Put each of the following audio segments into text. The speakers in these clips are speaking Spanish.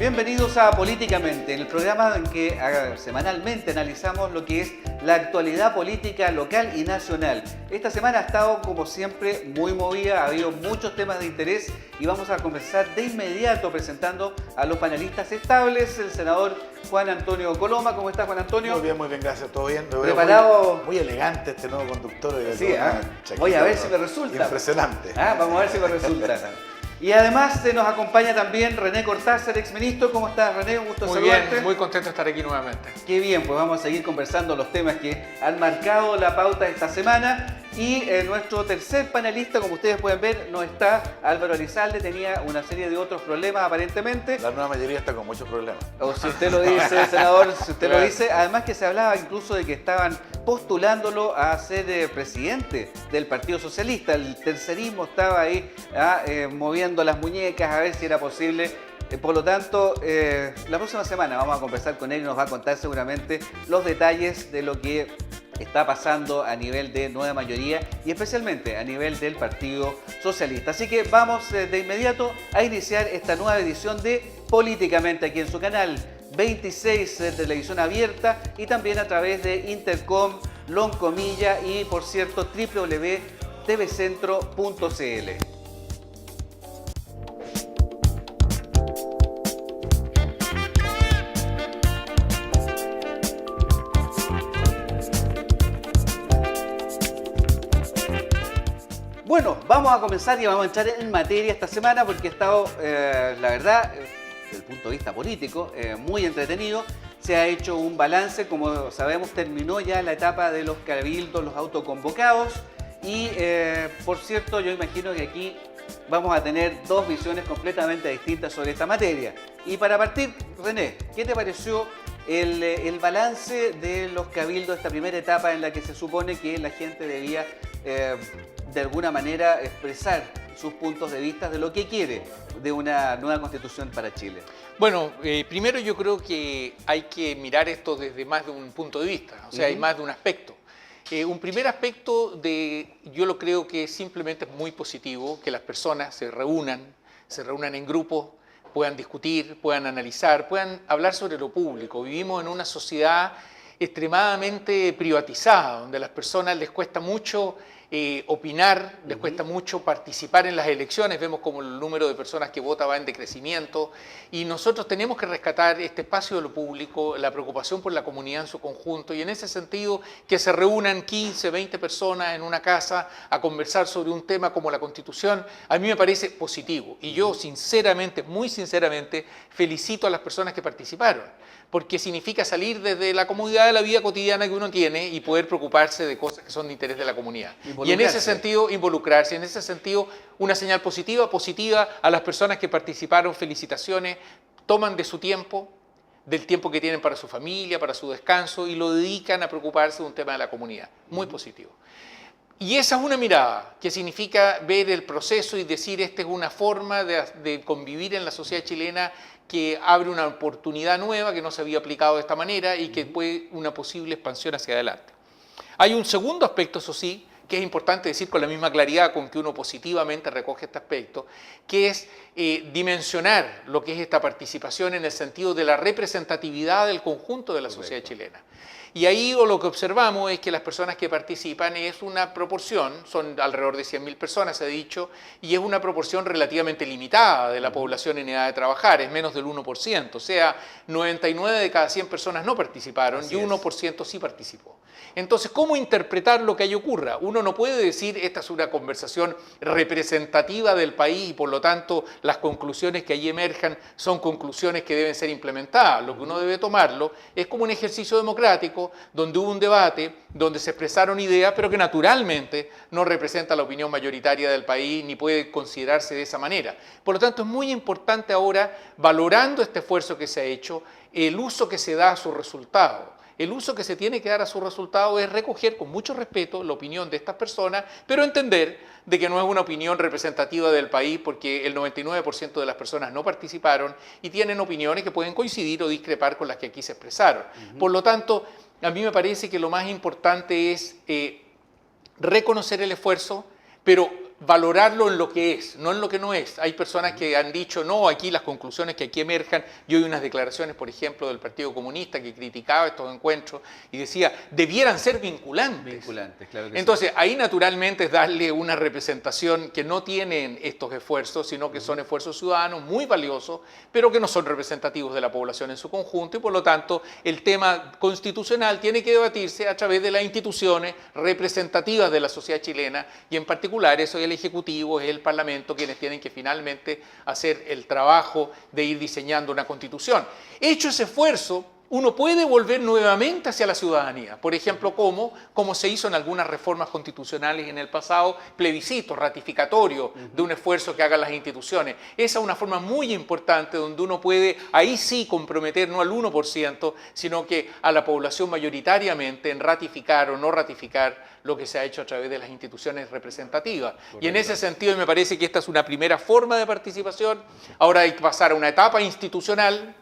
Bienvenidos a Políticamente, el programa en que semanalmente analizamos lo que es la actualidad política local y nacional. Esta semana ha estado, como siempre, muy movida, ha habido muchos temas de interés y vamos a comenzar de inmediato presentando a los panelistas estables, el senador Juan Antonio Coloma. ¿Cómo estás, Juan Antonio? Muy bien, gracias, todo bien. ¿Preparado? Muy elegante este nuevo conductor. Sí, voy a ver si me resulta. Impresionante. Vamos a ver si me resulta. Y además nos acompaña también René Cortázar, exministro. ¿Cómo estás, René? Un gusto saludarte. Muy bien, muy contento de estar aquí nuevamente. Qué bien, pues vamos a seguir conversando los temas que han marcado la pauta esta semana. Y nuestro tercer panelista, como ustedes pueden ver, no está. Álvaro Elizalde tenía una serie de otros problemas aparentemente. La nueva mayoría está con muchos problemas. O si usted lo dice, senador, si usted lo dice. Además que se hablaba incluso de que estaban postulándolo a ser presidente del Partido Socialista. El tercerismo estaba ahí moviendo las muñecas a ver si era posible. Por lo tanto, la próxima semana vamos a conversar con él y nos va a contar seguramente los detalles de lo que está pasando a nivel de nueva mayoría y especialmente a nivel del Partido Socialista. Así que vamos de inmediato a iniciar esta nueva edición de Políticamente aquí en su canal 26 de televisión abierta y también a través de Intercom, Loncomilla y, por cierto, www.tvcentro.cl. Bueno, vamos a comenzar y vamos a entrar en materia esta semana porque ha estado, la verdad, desde el punto de vista político, muy entretenido. Se ha hecho un balance, como sabemos, terminó ya la etapa de los cabildos, los autoconvocados y, por cierto, yo imagino que aquí vamos a tener dos visiones completamente distintas sobre esta materia. Y para partir, René, ¿qué te pareció el balance de los cabildos, esta primera etapa en la que se supone que la gente debía de alguna manera expresar sus puntos de vista de lo que quiere de una nueva constitución para Chile? Bueno, primero yo creo que hay que mirar esto desde más de un punto de vista, o sea, hay más de un aspecto. Un primer aspecto yo lo creo que simplemente es muy positivo que las personas se reúnan en grupos, puedan discutir, puedan analizar, puedan hablar sobre lo público. Vivimos en una sociedad extremadamente privatizada, donde a las personas les cuesta mucho opinar, les cuesta mucho participar en las elecciones. Vemos como el número de personas que vota va en decrecimiento y nosotros tenemos que rescatar este espacio de lo público, la preocupación por la comunidad en su conjunto y en ese sentido que se reúnan 15, 20 personas en una casa a conversar sobre un tema como la Constitución, a mí me parece positivo y yo sinceramente, muy sinceramente, felicito a las personas que participaron, porque significa salir desde la comodidad de la vida cotidiana que uno tiene y poder preocuparse de cosas que son de interés de la comunidad. Y en ese sentido, involucrarse, en ese sentido, una señal positiva a las personas que participaron, felicitaciones, toman de su tiempo, del tiempo que tienen para su familia, para su descanso y lo dedican a preocuparse de un tema de la comunidad. Muy positivo. Y esa es una mirada que significa ver el proceso y decir esta es una forma de convivir en la sociedad chilena que abre una oportunidad nueva que no se había aplicado de esta manera y que puede una posible expansión hacia adelante. Hay un segundo aspecto, eso sí, que es importante decir con la misma claridad con que uno positivamente recoge este aspecto, que es dimensionar lo que es esta participación en el sentido de la representatividad del conjunto de la sociedad chilena. Y ahí lo que observamos es que las personas que participan es una proporción, son alrededor de 100.000 personas, se ha dicho, y es una proporción relativamente limitada de la población en edad de trabajar, es menos del 1%, o sea, 99 de cada 100 personas no participaron y 1% sí participó. Entonces, ¿cómo interpretar lo que ahí ocurra? Uno no puede decir esta es una conversación representativa del país y por lo tanto las conclusiones que allí emerjan son conclusiones que deben ser implementadas. Lo que uno debe tomarlo es como un ejercicio democrático donde hubo un debate, donde se expresaron ideas, pero que naturalmente no representa la opinión mayoritaria del país ni puede considerarse de esa manera. Por lo tanto, es muy importante ahora, valorando este esfuerzo que se ha hecho, el uso que se da a sus resultados. El uso que se tiene que dar a su resultado es recoger con mucho respeto la opinión de estas personas, pero entender de que no es una opinión representativa del país porque el 99% de las personas no participaron y tienen opiniones que pueden coincidir o discrepar con las que aquí se expresaron. Por lo tanto, a mí me parece que lo más importante es reconocer el esfuerzo, pero valorarlo en lo que es, no en lo que no es. Hay personas que han dicho, no, aquí las conclusiones que aquí emerjan, yo oí unas declaraciones, por ejemplo, del Partido Comunista que criticaba estos encuentros y decía, debieran ser vinculantes. Vinculantes, claro que Entonces, ahí naturalmente es darle una representación que no tienen estos esfuerzos, sino que son esfuerzos ciudadanos muy valiosos, pero que no son representativos de la población en su conjunto y por lo tanto el tema constitucional tiene que debatirse a través de las instituciones representativas de la sociedad chilena y en particular eso es el Ejecutivo, es el Parlamento quienes tienen que finalmente hacer el trabajo de ir diseñando una constitución. Hecho ese esfuerzo, uno puede volver nuevamente hacia la ciudadanía. Por ejemplo, como se hizo en algunas reformas constitucionales en el pasado, plebiscito ratificatorio de un esfuerzo que hagan las instituciones. Esa es una forma muy importante donde uno puede, ahí sí, comprometer no al 1%, sino que a la población mayoritariamente en ratificar o no ratificar lo que se ha hecho a través de las instituciones representativas. Y en ese sentido me parece que esta es una primera forma de participación. Ahora hay que pasar a una etapa institucional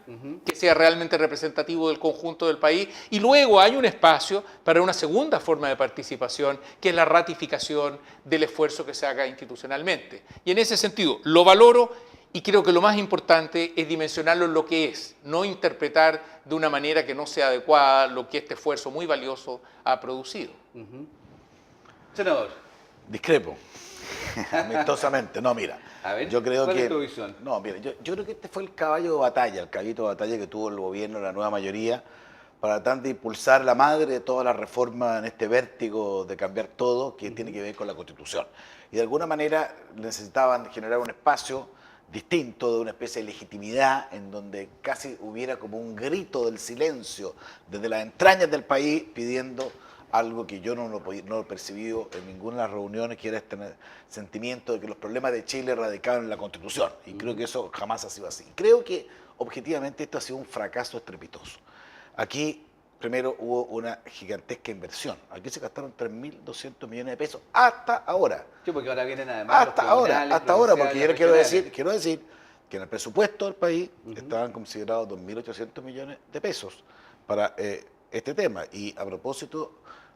que sea realmente representativo del conjunto del país y luego hay un espacio para una segunda forma de participación que es la ratificación del esfuerzo que se haga institucionalmente. Y en ese sentido lo valoro y creo que lo más importante es dimensionarlo en lo que es, no interpretar de una manera que no sea adecuada lo que este esfuerzo muy valioso ha producido. Senador. Discrepo. Amistosamente. No, mira. A ver, yo creo ¿cuál que, es tu visión? No, mira, yo creo que este fue el caballo de batalla, el caballito de batalla que tuvo el gobierno, la nueva mayoría, para tratar de impulsar la madre de todas las reformas en este vértigo de cambiar todo que tiene que ver con la Constitución. Y de alguna manera necesitaban generar un espacio distinto, de una especie de legitimidad en donde casi hubiera como un grito del silencio desde las entrañas del país pidiendo algo que yo no lo he percibido en ninguna de las reuniones, que era este sentimiento de que los problemas de Chile radicaban en la Constitución. Y creo que eso jamás ha sido así. Creo que objetivamente esto ha sido un fracaso estrepitoso. Aquí primero hubo una gigantesca inversión. Aquí se gastaron 3.200 millones de pesos hasta ahora. Sí, porque ahora vienen además hasta ahora, porque yo quiero decir que en el presupuesto del país estaban considerados 2.800 millones de pesos para este tema. Y a propósito,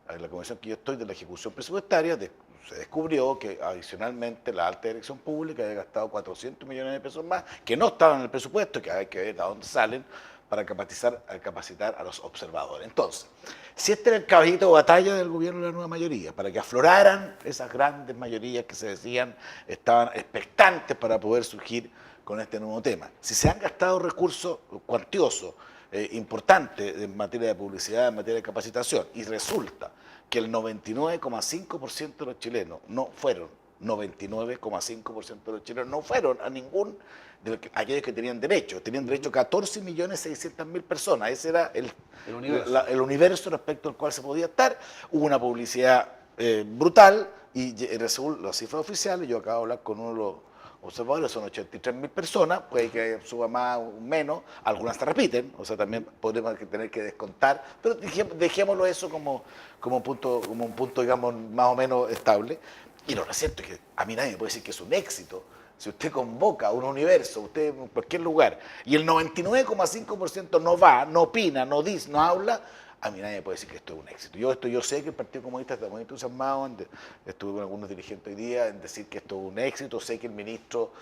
en la comisión que yo estoy de la ejecución presupuestaria, se descubrió que adicionalmente la alta dirección pública había gastado 400 millones de pesos más, que no estaban en el presupuesto, que hay que ver de dónde salen, para capacitar a los observadores. Entonces, si este era el caballito de batalla del gobierno de la nueva mayoría, para que afloraran esas grandes mayorías que se decían, estaban expectantes para poder surgir con este nuevo tema. Si se han gastado recursos cuantiosos, importantes en materia de publicidad, en materia de capacitación, y resulta que el 99,5% de los chilenos no fueron, 99,5% de los chilenos no fueron a ningún de aquellos que tenían derecho 14.600.000 personas, ese era el universo respecto al cual se podía estar. Hubo una publicidad brutal y según las cifras oficiales, yo acabo de hablar con uno de los observadores, son 83.000 personas, puede que suba más o menos, algunas se repiten, o sea, también podemos tener que descontar, pero dejémoslo eso como un punto, digamos, más o menos estable. Y lo cierto es que a mí nadie me puede decir que es un éxito. Si usted convoca a un universo, usted en cualquier lugar, y el 99,5% no va, no opina, no dice, no habla, a mí nadie me puede decir que esto es un éxito. Yo sé que el Partido Comunista está muy entusiasmado, estuve con algunos dirigentes hoy día en decir que esto es un éxito, sé que el ministro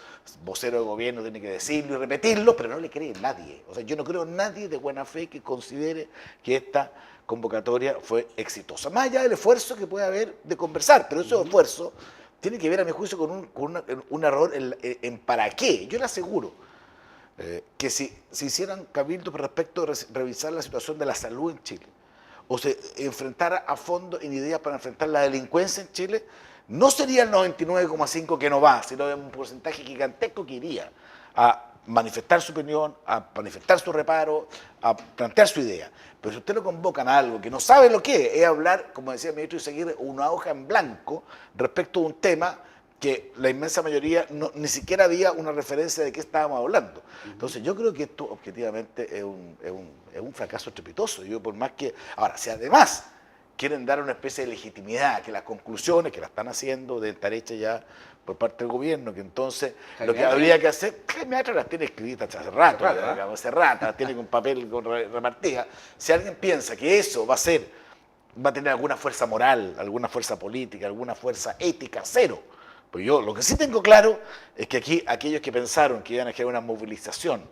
vocero de gobierno tiene que decirlo y repetirlo, pero no le cree nadie. O sea, yo no creo nadie de buena fe que considere que esta convocatoria fue exitosa. Más allá del esfuerzo que puede haber de conversar, pero ese esfuerzo tiene que ver, a mi juicio, con un error en para qué. Yo le aseguro que si hicieran cabildos respecto a revisar la situación de la salud en Chile, o se enfrentara a fondo en ideas para enfrentar la delincuencia en Chile, no sería el 99,5% que no va, sino un porcentaje gigantesco que iría a manifestar su opinión, a manifestar su reparo, a plantear su idea. Pero si usted lo convocan a algo que no sabe lo que es hablar, como decía el ministro, y seguir una hoja en blanco respecto a un tema que la inmensa mayoría ni siquiera había una referencia de qué estábamos hablando. Entonces yo creo que esto objetivamente es un fracaso estrepitoso. Yo por más que... Ahora, si además quieren dar una especie de legitimidad, que las conclusiones que la están haciendo de estar hechas ya por parte del gobierno, que entonces lo que habría que hacer, Jaime Atria las tiene escritas hace rato, las tiene con papel repartida. Si alguien piensa que eso va a tener alguna fuerza moral, alguna fuerza política, alguna fuerza ética, cero. Pues yo lo que sí tengo claro es que aquí aquellos que pensaron que iban a generar una movilización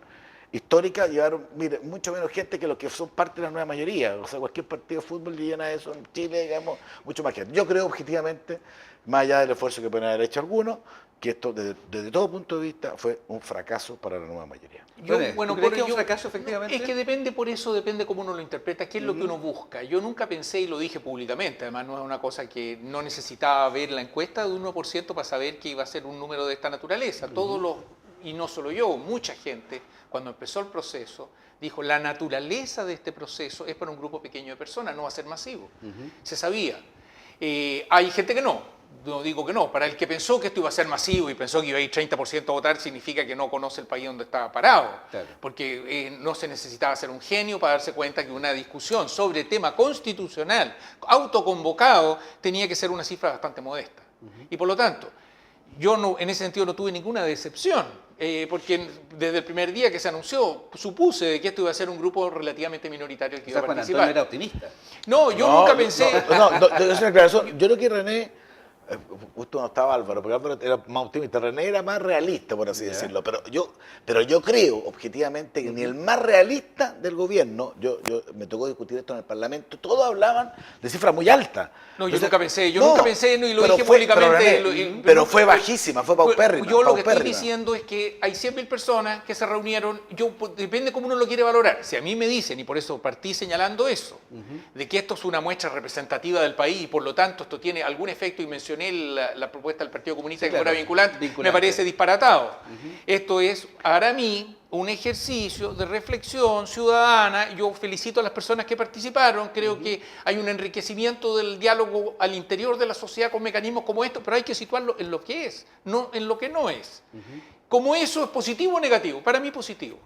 histórica llevaron, mire, mucho menos gente que los que son parte de la nueva mayoría. O sea, cualquier partido de fútbol llena eso en Chile, digamos, mucho más gente. Yo creo objetivamente, más allá del esfuerzo que pueden haber hecho algunos, que esto desde todo punto de vista fue un fracaso para la nueva mayoría. ¿Tú crees que es un fracaso efectivamente? Es que depende cómo uno lo interpreta, qué es lo que uno busca. Yo nunca pensé, y lo dije públicamente, además no es una cosa que no necesitaba ver la encuesta de 1% para saber que iba a ser un número de esta naturaleza. Todos los, y no solo yo, mucha gente, cuando empezó el proceso, dijo, la naturaleza de este proceso es para un grupo pequeño de personas, no va a ser masivo. Se sabía. Hay gente que no digo que no. Para el que pensó que esto iba a ser masivo y pensó que iba a ir 30% a votar, significa que no conoce el país donde estaba parado. Claro. Porque no se necesitaba ser un genio para darse cuenta que una discusión sobre tema constitucional, autoconvocado, tenía que ser una cifra bastante modesta. Y por lo tanto, yo no, en ese sentido no tuve ninguna decepción, porque desde el primer día que se anunció, supuse de que esto iba a ser un grupo relativamente minoritario el que iba a Juan participar. Antonio era optimista. No, yo nunca pensé... Es una aclaración. Yo creo que René, justo no estaba Álvaro, porque Álvaro era más optimista, René era más realista, por así decirlo, pero yo creo objetivamente que ni el más realista del gobierno, yo me tocó discutir esto en el Parlamento, todos hablaban de cifras muy altas. No, yo nunca pensé, y lo dije públicamente. Pero fue bajísima, fue paupérrima. Yo lo que estoy diciendo es que hay 100.000 personas que se reunieron, depende cómo uno lo quiere valorar. Si a mí me dicen, y por eso partí señalando eso, de que esto es una muestra representativa del país y por lo tanto esto tiene algún efecto, y mencioné la propuesta del Partido Comunista que fuera vinculante, me parece disparatado. Esto es, para mí, un ejercicio de reflexión ciudadana. Yo felicito a las personas que participaron, creo que hay un enriquecimiento del diálogo al interior de la sociedad con mecanismos como estos, pero hay que situarlo en lo que es, no en lo que no es. Como eso es positivo o negativo, para mí positivo.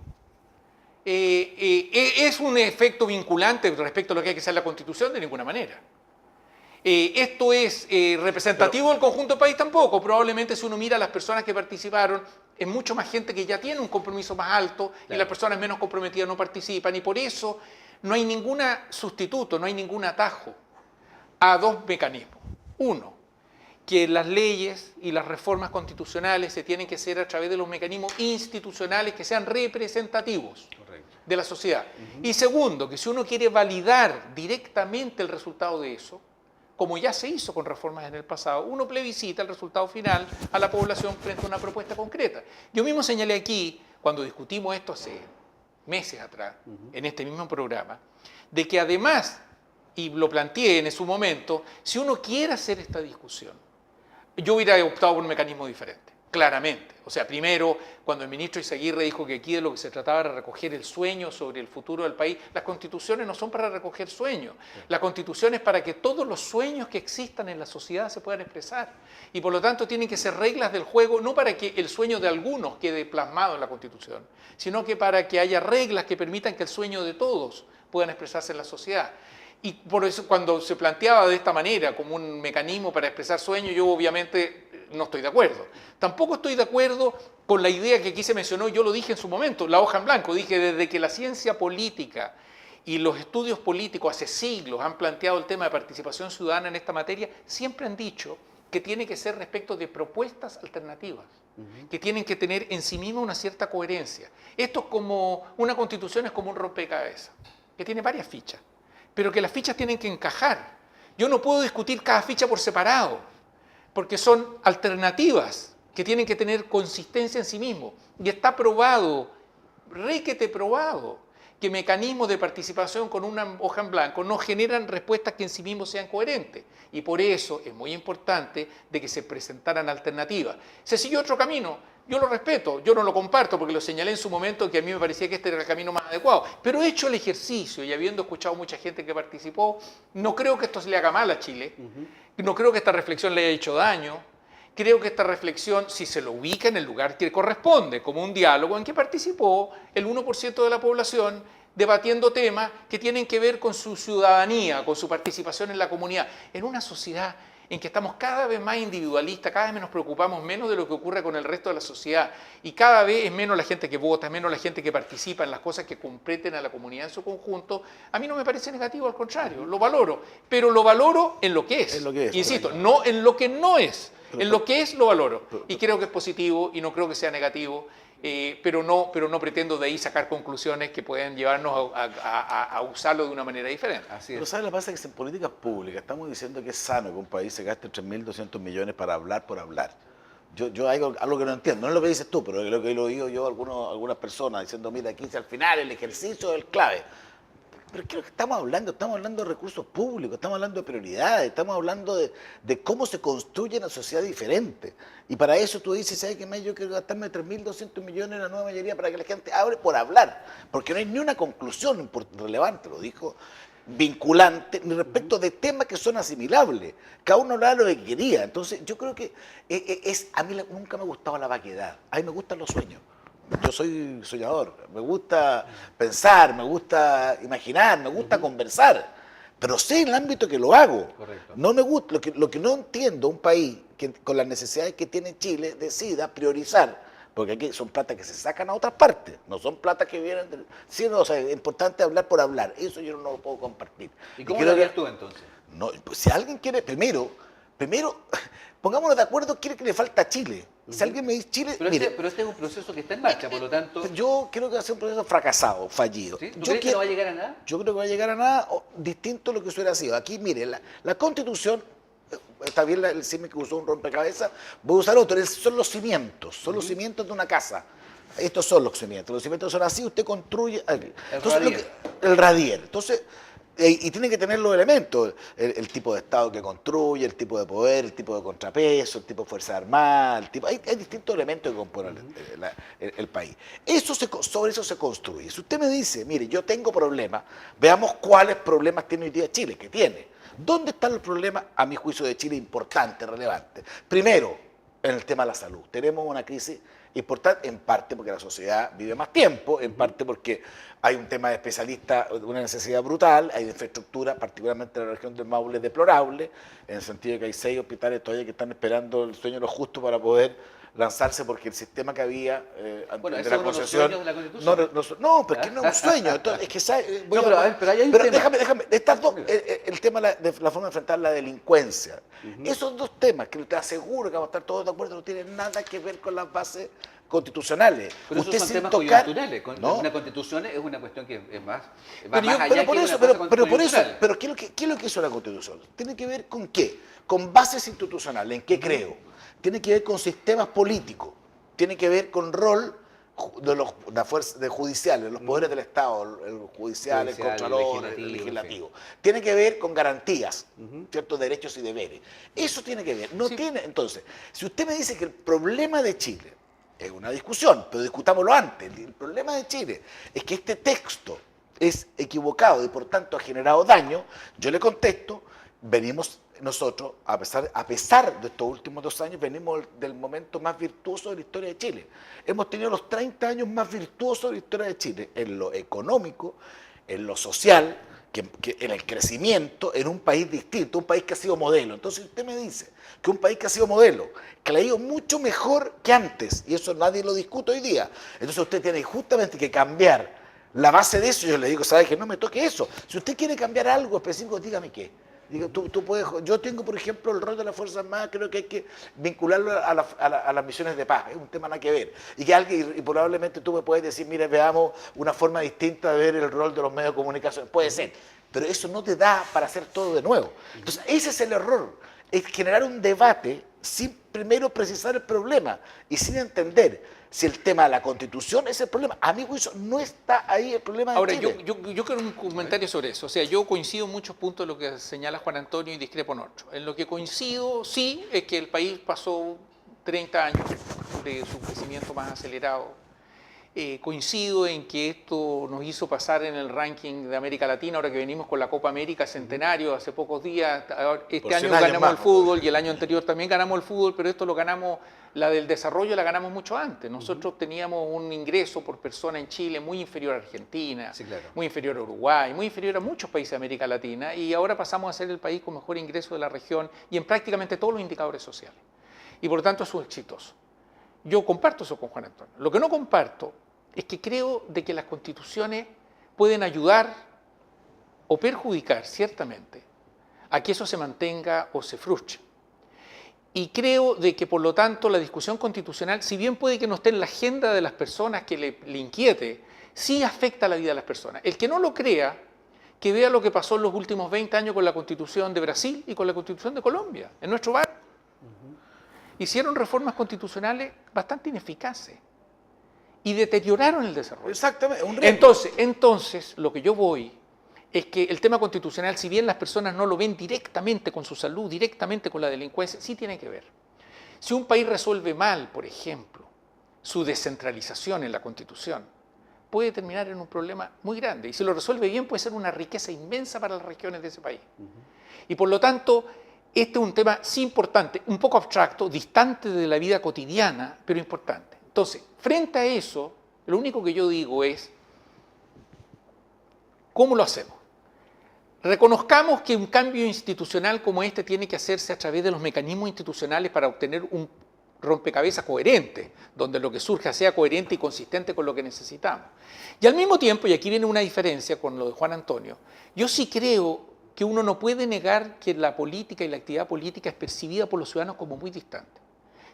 ¿Es un efecto vinculante respecto a lo que hay que hacer la Constitución? De ninguna manera. ¿Esto es representativo del conjunto del país? Tampoco. Probablemente si uno mira a las personas que participaron, es mucho más gente que ya tiene un compromiso más alto, y las personas menos comprometidas no participan, y por eso no hay ningún sustituto, no hay ningún atajo a dos mecanismos. Uno, que las leyes y las reformas constitucionales se tienen que hacer a través de los mecanismos institucionales que sean representativos de la sociedad. Y segundo, que si uno quiere validar directamente el resultado de eso, como ya se hizo con reformas en el pasado, uno plebiscita el resultado final a la población frente a una propuesta concreta. Yo mismo señalé aquí, cuando discutimos esto hace meses atrás, en este mismo programa, de que además, y lo planteé en su momento, si uno quiere hacer esta discusión, yo hubiera optado por un mecanismo diferente, claramente. O sea, primero, cuando el ministro Izaguirre dijo que aquí de lo que se trataba era recoger el sueño sobre el futuro del país, las constituciones no son para recoger sueños. La constitución es para que todos los sueños que existan en la sociedad se puedan expresar. Y por lo tanto tienen que ser reglas del juego, no para que el sueño de algunos quede plasmado en la constitución, sino que para que haya reglas que permitan que el sueño de todos puedan expresarse en la sociedad. Y por eso cuando se planteaba de esta manera como un mecanismo para expresar sueños, yo obviamente no estoy de acuerdo. Tampoco estoy de acuerdo con la idea que aquí se mencionó, yo lo dije en su momento, la hoja en blanco. Dije, desde que la ciencia política y los estudios políticos hace siglos han planteado el tema de participación ciudadana en esta materia, siempre han dicho que tiene que ser respecto de propuestas alternativas, que tienen que tener en sí misma una cierta coherencia. Esto es como, una constitución es como un rompecabezas, que tiene varias fichas, pero que las fichas tienen que encajar. Yo no puedo discutir cada ficha por separado, porque son alternativas que tienen que tener consistencia en sí mismo. Y está probado, requete probado, que mecanismos de participación con una hoja en blanco no generan respuestas que en sí mismos sean coherentes. Y por eso es muy importante de que se presentaran alternativas. Se siguió otro camino, yo lo respeto, yo no lo comparto porque lo señalé en su momento que a mí me parecía que este era el camino más adecuado. Pero hecho el ejercicio y habiendo escuchado mucha gente que participó, no creo que esto se le haga mal a Chile. No creo que esta reflexión le haya hecho daño. Creo que esta reflexión, si se lo ubica en el lugar que corresponde, como un diálogo en que participó el 1% de la población, debatiendo temas que tienen que ver con su ciudadanía, con su participación en la comunidad, en una sociedad en que estamos cada vez más individualistas, cada vez nos preocupamos menos de lo que ocurre con el resto de la sociedad, y cada vez es menos la gente que vota, es menos la gente que participa en las cosas que completen a la comunidad en su conjunto. A mí no me parece negativo, al contrario, lo valoro, pero lo valoro en lo que es. En lo que es, insisto, no en lo que no es. En lo que es lo valoro y creo que es positivo y no creo que sea negativo, pero no pretendo de ahí sacar conclusiones que pueden llevarnos a usarlo de una manera diferente. Así Pero es. ¿sabes? Lo que pasa es que en políticas públicas estamos diciendo que es sano que un país se gaste 3.200 millones para hablar por hablar. Yo hay algo que no entiendo, no es lo que dices tú, pero es lo que he oído yo algunas personas diciendo, mira, aquí al final el ejercicio es el clave. Pero ¿qué es lo que estamos hablando? Estamos hablando de recursos públicos, estamos hablando de prioridades, estamos hablando de cómo se construye una sociedad diferente. Y para eso tú dices, ¿sabes qué más? Yo quiero gastarme 3.200 millones en la nueva mayoría para que la gente hable por hablar, porque no hay ni una conclusión relevante, lo dijo, vinculante, ni respecto de temas que son asimilables. Cada uno hablaba lo que quería. Entonces, yo creo que a mí nunca me ha gustado la vaguedad, a mí me gustan los sueños. Yo soy soñador, me gusta pensar, me gusta imaginar, me gusta conversar, pero sé en el ámbito que lo hago. Correcto. No me gusta, lo que no entiendo, un país que con las necesidades que tiene Chile decida priorizar, porque aquí son plata que se sacan a otras partes, no son plata que vienen del... Sí, no, o sea, es importante hablar por hablar, eso yo no lo puedo compartir. ¿Y cómo creo lo harías que- tú entonces? No, pues, si alguien quiere, primero, pongámonos de acuerdo, quiere que le falta a Chile. Si alguien me dice Chile, Pero, mire, pero este es un proceso que está en marcha, por lo tanto... yo creo que va a ser un proceso fracasado, fallido. ¿Sí? ¿Tú Yo crees que quiero- no va a llegar a nada? Yo creo que va a llegar a nada distinto a lo que hubiera sido. Aquí, mire, la Constitución, está bien el símil que usó un rompecabezas, voy a usar otro, son los cimientos de una casa. Estos son los cimientos son así, usted construye... Entonces, radier. el radier. Entonces, y tiene que tener los elementos, el tipo de Estado que construye, el tipo de poder, el tipo de contrapeso, el tipo de fuerza armada, hay distintos elementos que componen el país. Sobre eso se construye. Si usted me dice, mire, yo tengo problemas, veamos cuáles problemas tiene hoy día Chile, que tiene. ¿Dónde están los problemas, a mi juicio, de Chile importantes, relevantes? Primero, en el tema de la salud. Tenemos una crisis importante, en parte porque la sociedad vive más tiempo, en parte porque hay un tema de especialistas, una necesidad brutal, hay de infraestructura, particularmente en la región del Maule, deplorable, en el sentido de que hay 6 hospitales todavía que están esperando el sueño de lo justo para poder lanzarse, porque el sistema que había Bueno, de ese la es uno de los concesión... sueños de la Constitución. No, pero es que no es un sueño. Entonces, es que, No, pero a ver, pero ahí hay un tema. déjame, estas dos, el tema de la forma de enfrentar la delincuencia. Esos dos temas, que te aseguro que vamos a estar todos de acuerdo, no tienen nada que ver con las bases constitucionales. Pero esos son sin temas tocar- coyunturales. No. Una constitución es una cuestión que es más, va Pero más yo- allá Pero por que eso, una cosa pero por eso, coyuntural. pero ¿qué es lo que hizo la Constitución? Tiene que ver con qué, con bases institucionales, ¿en qué creo? Tiene que ver con sistemas políticos, tiene que ver con rol de la fuerza de judiciales, los poderes del Estado, el judicial, el Judicial, contralor, legislativo, el legislativo. Tiene que ver con garantías, ciertos derechos y deberes. Eso tiene que ver. No Sí. tiene, entonces, si usted me dice que el problema de Chile es una discusión, pero discutámoslo antes. El problema de Chile es que este texto es equivocado y por tanto ha generado daño. Yo le contesto, venimos nosotros, a pesar de estos últimos 2 años, venimos del momento más virtuoso de la historia de Chile. Hemos tenido los 30 años más virtuosos de la historia de Chile, en lo económico, en lo social, que en el crecimiento, en un país distinto, un país que ha sido modelo. Entonces usted me dice que un país que ha sido modelo, que le ha ido mucho mejor que antes, y eso nadie lo discute hoy día, entonces usted tiene justamente que cambiar la base de eso. Yo le digo, ¿sabe que no me toque eso? Si usted quiere cambiar algo específico, dígame qué. Digo, tú puedes, yo tengo, por ejemplo, el rol de las Fuerzas Armadas, creo que hay que vincularlo a las misiones de paz, es un tema nada que ver. Y probablemente tú me puedes decir, mire, veamos una forma distinta de ver el rol de los medios de comunicación. Puede ser, pero eso no te da para hacer todo de nuevo. Entonces, ese es el error, es generar un debate sin primero precisar el problema y sin entender si el tema de la Constitución es el problema. A mi juicio, no está ahí el problema de Ahora, Chile. yo quiero un comentario sobre eso. O sea, yo coincido en muchos puntos de lo que señala Juan Antonio y discrepo en otros. En lo que coincido, sí, es que el país pasó 30 años de su crecimiento más acelerado. Coincido en que esto nos hizo pasar en el ranking de América Latina, ahora que venimos con la Copa América Centenario, hace pocos días. Este Por año 100 años ganamos más, el fútbol y el año anterior también ganamos el fútbol, pero esto lo ganamos, la del desarrollo la ganamos mucho antes. Nosotros teníamos un ingreso por persona en Chile muy inferior a Argentina, Sí, claro. muy inferior a Uruguay, muy inferior a muchos países de América Latina, y ahora pasamos a ser el país con mejor ingreso de la región y en prácticamente todos los indicadores sociales. Y por lo tanto eso es exitoso. Yo comparto eso con Juan Antonio. Lo que no comparto es que creo de que las constituciones pueden ayudar o perjudicar ciertamente a que eso se mantenga o se frustre. Y creo de que, por lo tanto, la discusión constitucional, si bien puede que no esté en la agenda de las personas que le inquiete, sí afecta a la vida de las personas. El que no lo crea, que vea lo que pasó en los últimos 20 años con la Constitución de Brasil y con la Constitución de Colombia, en nuestro barrio. Hicieron reformas constitucionales bastante ineficaces y deterioraron el desarrollo. Exactamente, un riesgo. Entonces, lo que yo voy es que el tema constitucional, si bien las personas no lo ven directamente con su salud, directamente con la delincuencia, sí tiene que ver. Si un país resuelve mal, por ejemplo, su descentralización en la Constitución, puede terminar en un problema muy grande. Y si lo resuelve bien, puede ser una riqueza inmensa para las regiones de ese país. Y por lo tanto, este es un tema sí importante, un poco abstracto, distante de la vida cotidiana, pero importante. Entonces, frente a eso, lo único que yo digo es, ¿cómo lo hacemos? Reconozcamos que un cambio institucional como este tiene que hacerse a través de los mecanismos institucionales para obtener un rompecabezas coherente, donde lo que surja sea coherente y consistente con lo que necesitamos. Y al mismo tiempo, y aquí viene una diferencia con lo de Juan Antonio, yo sí creo que uno no puede negar que la política y la actividad política es percibida por los ciudadanos como muy distante.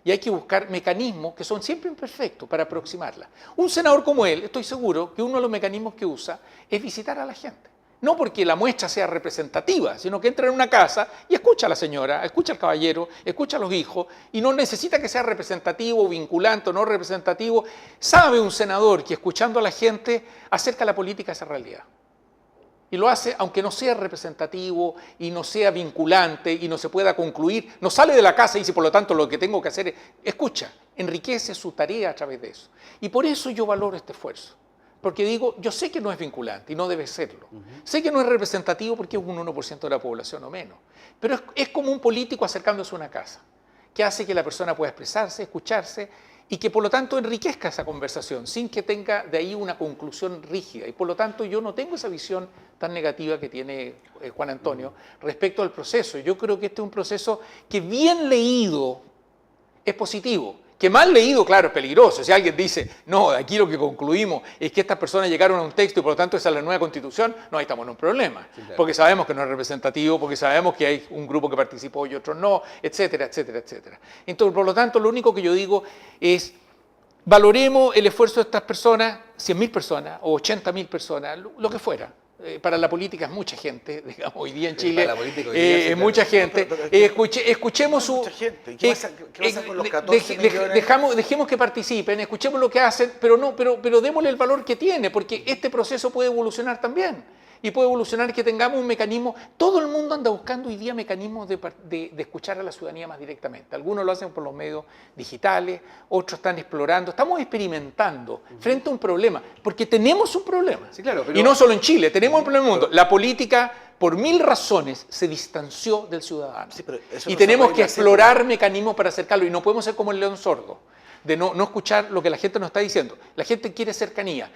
Y hay que buscar mecanismos que son siempre imperfectos para aproximarla. Un senador como él, estoy seguro que uno de los mecanismos que usa es visitar a la gente. No porque la muestra sea representativa, sino que entra en una casa y escucha a la señora, escucha al caballero, escucha a los hijos, y no necesita que sea representativo, vinculante o no representativo. Sabe un senador que escuchando a la gente acerca la política a esa realidad. Y lo hace aunque no sea representativo y no sea vinculante y no se pueda concluir. No sale de la casa y dice, por lo tanto, lo que tengo que hacer es, escucha, enriquece su tarea a través de eso. Y por eso yo valoro este esfuerzo. Porque digo, yo sé que no es vinculante y no debe serlo. Sé que no es representativo porque es un 1% de la población o menos. Pero es como un político acercándose a una casa, que hace que la persona pueda expresarse, escucharse y que por lo tanto enriquezca esa conversación sin que tenga de ahí una conclusión rígida. Y por lo tanto yo no tengo esa visión tan negativa que tiene Juan Antonio respecto al proceso. Yo creo que este es un proceso que bien leído es positivo. Que mal leído, claro, es peligroso. Si alguien dice, no, aquí lo que concluimos es que estas personas llegaron a un texto y por lo tanto esa es la nueva constitución, no, ahí estamos en un problema. Sí, claro. Porque sabemos que no es representativo, porque sabemos que hay un grupo que participó y otros no, etcétera, etcétera, etcétera. Entonces, por lo tanto, lo único que yo digo es, valoremos el esfuerzo de estas personas, 100.000 personas o 80.000 personas, lo que fuera. Para la política es mucha gente, digamos, hoy día en Chile es mucha gente. Escuchemos su... Mucha gente. ¿Qué pasa con los 14 millones? Dejemos que participen, escuchemos lo que hacen, pero démosle el valor que tiene, porque este proceso puede evolucionar también. Y puede evolucionar que tengamos un mecanismo. Todo el mundo anda buscando hoy día mecanismos de escuchar a la ciudadanía más directamente. Algunos lo hacen por los medios digitales, otros están explorando. Estamos experimentando frente a un problema, porque tenemos un problema. Sí, claro, pero... Y no solo en Chile, tenemos un problema en el mundo. La política, por 1000 razones, se distanció del ciudadano. Sí, y tenemos que explorar mecanismos para acercarlo. Y no podemos ser como el león sordo, de no escuchar lo que la gente nos está diciendo. La gente quiere cercanía.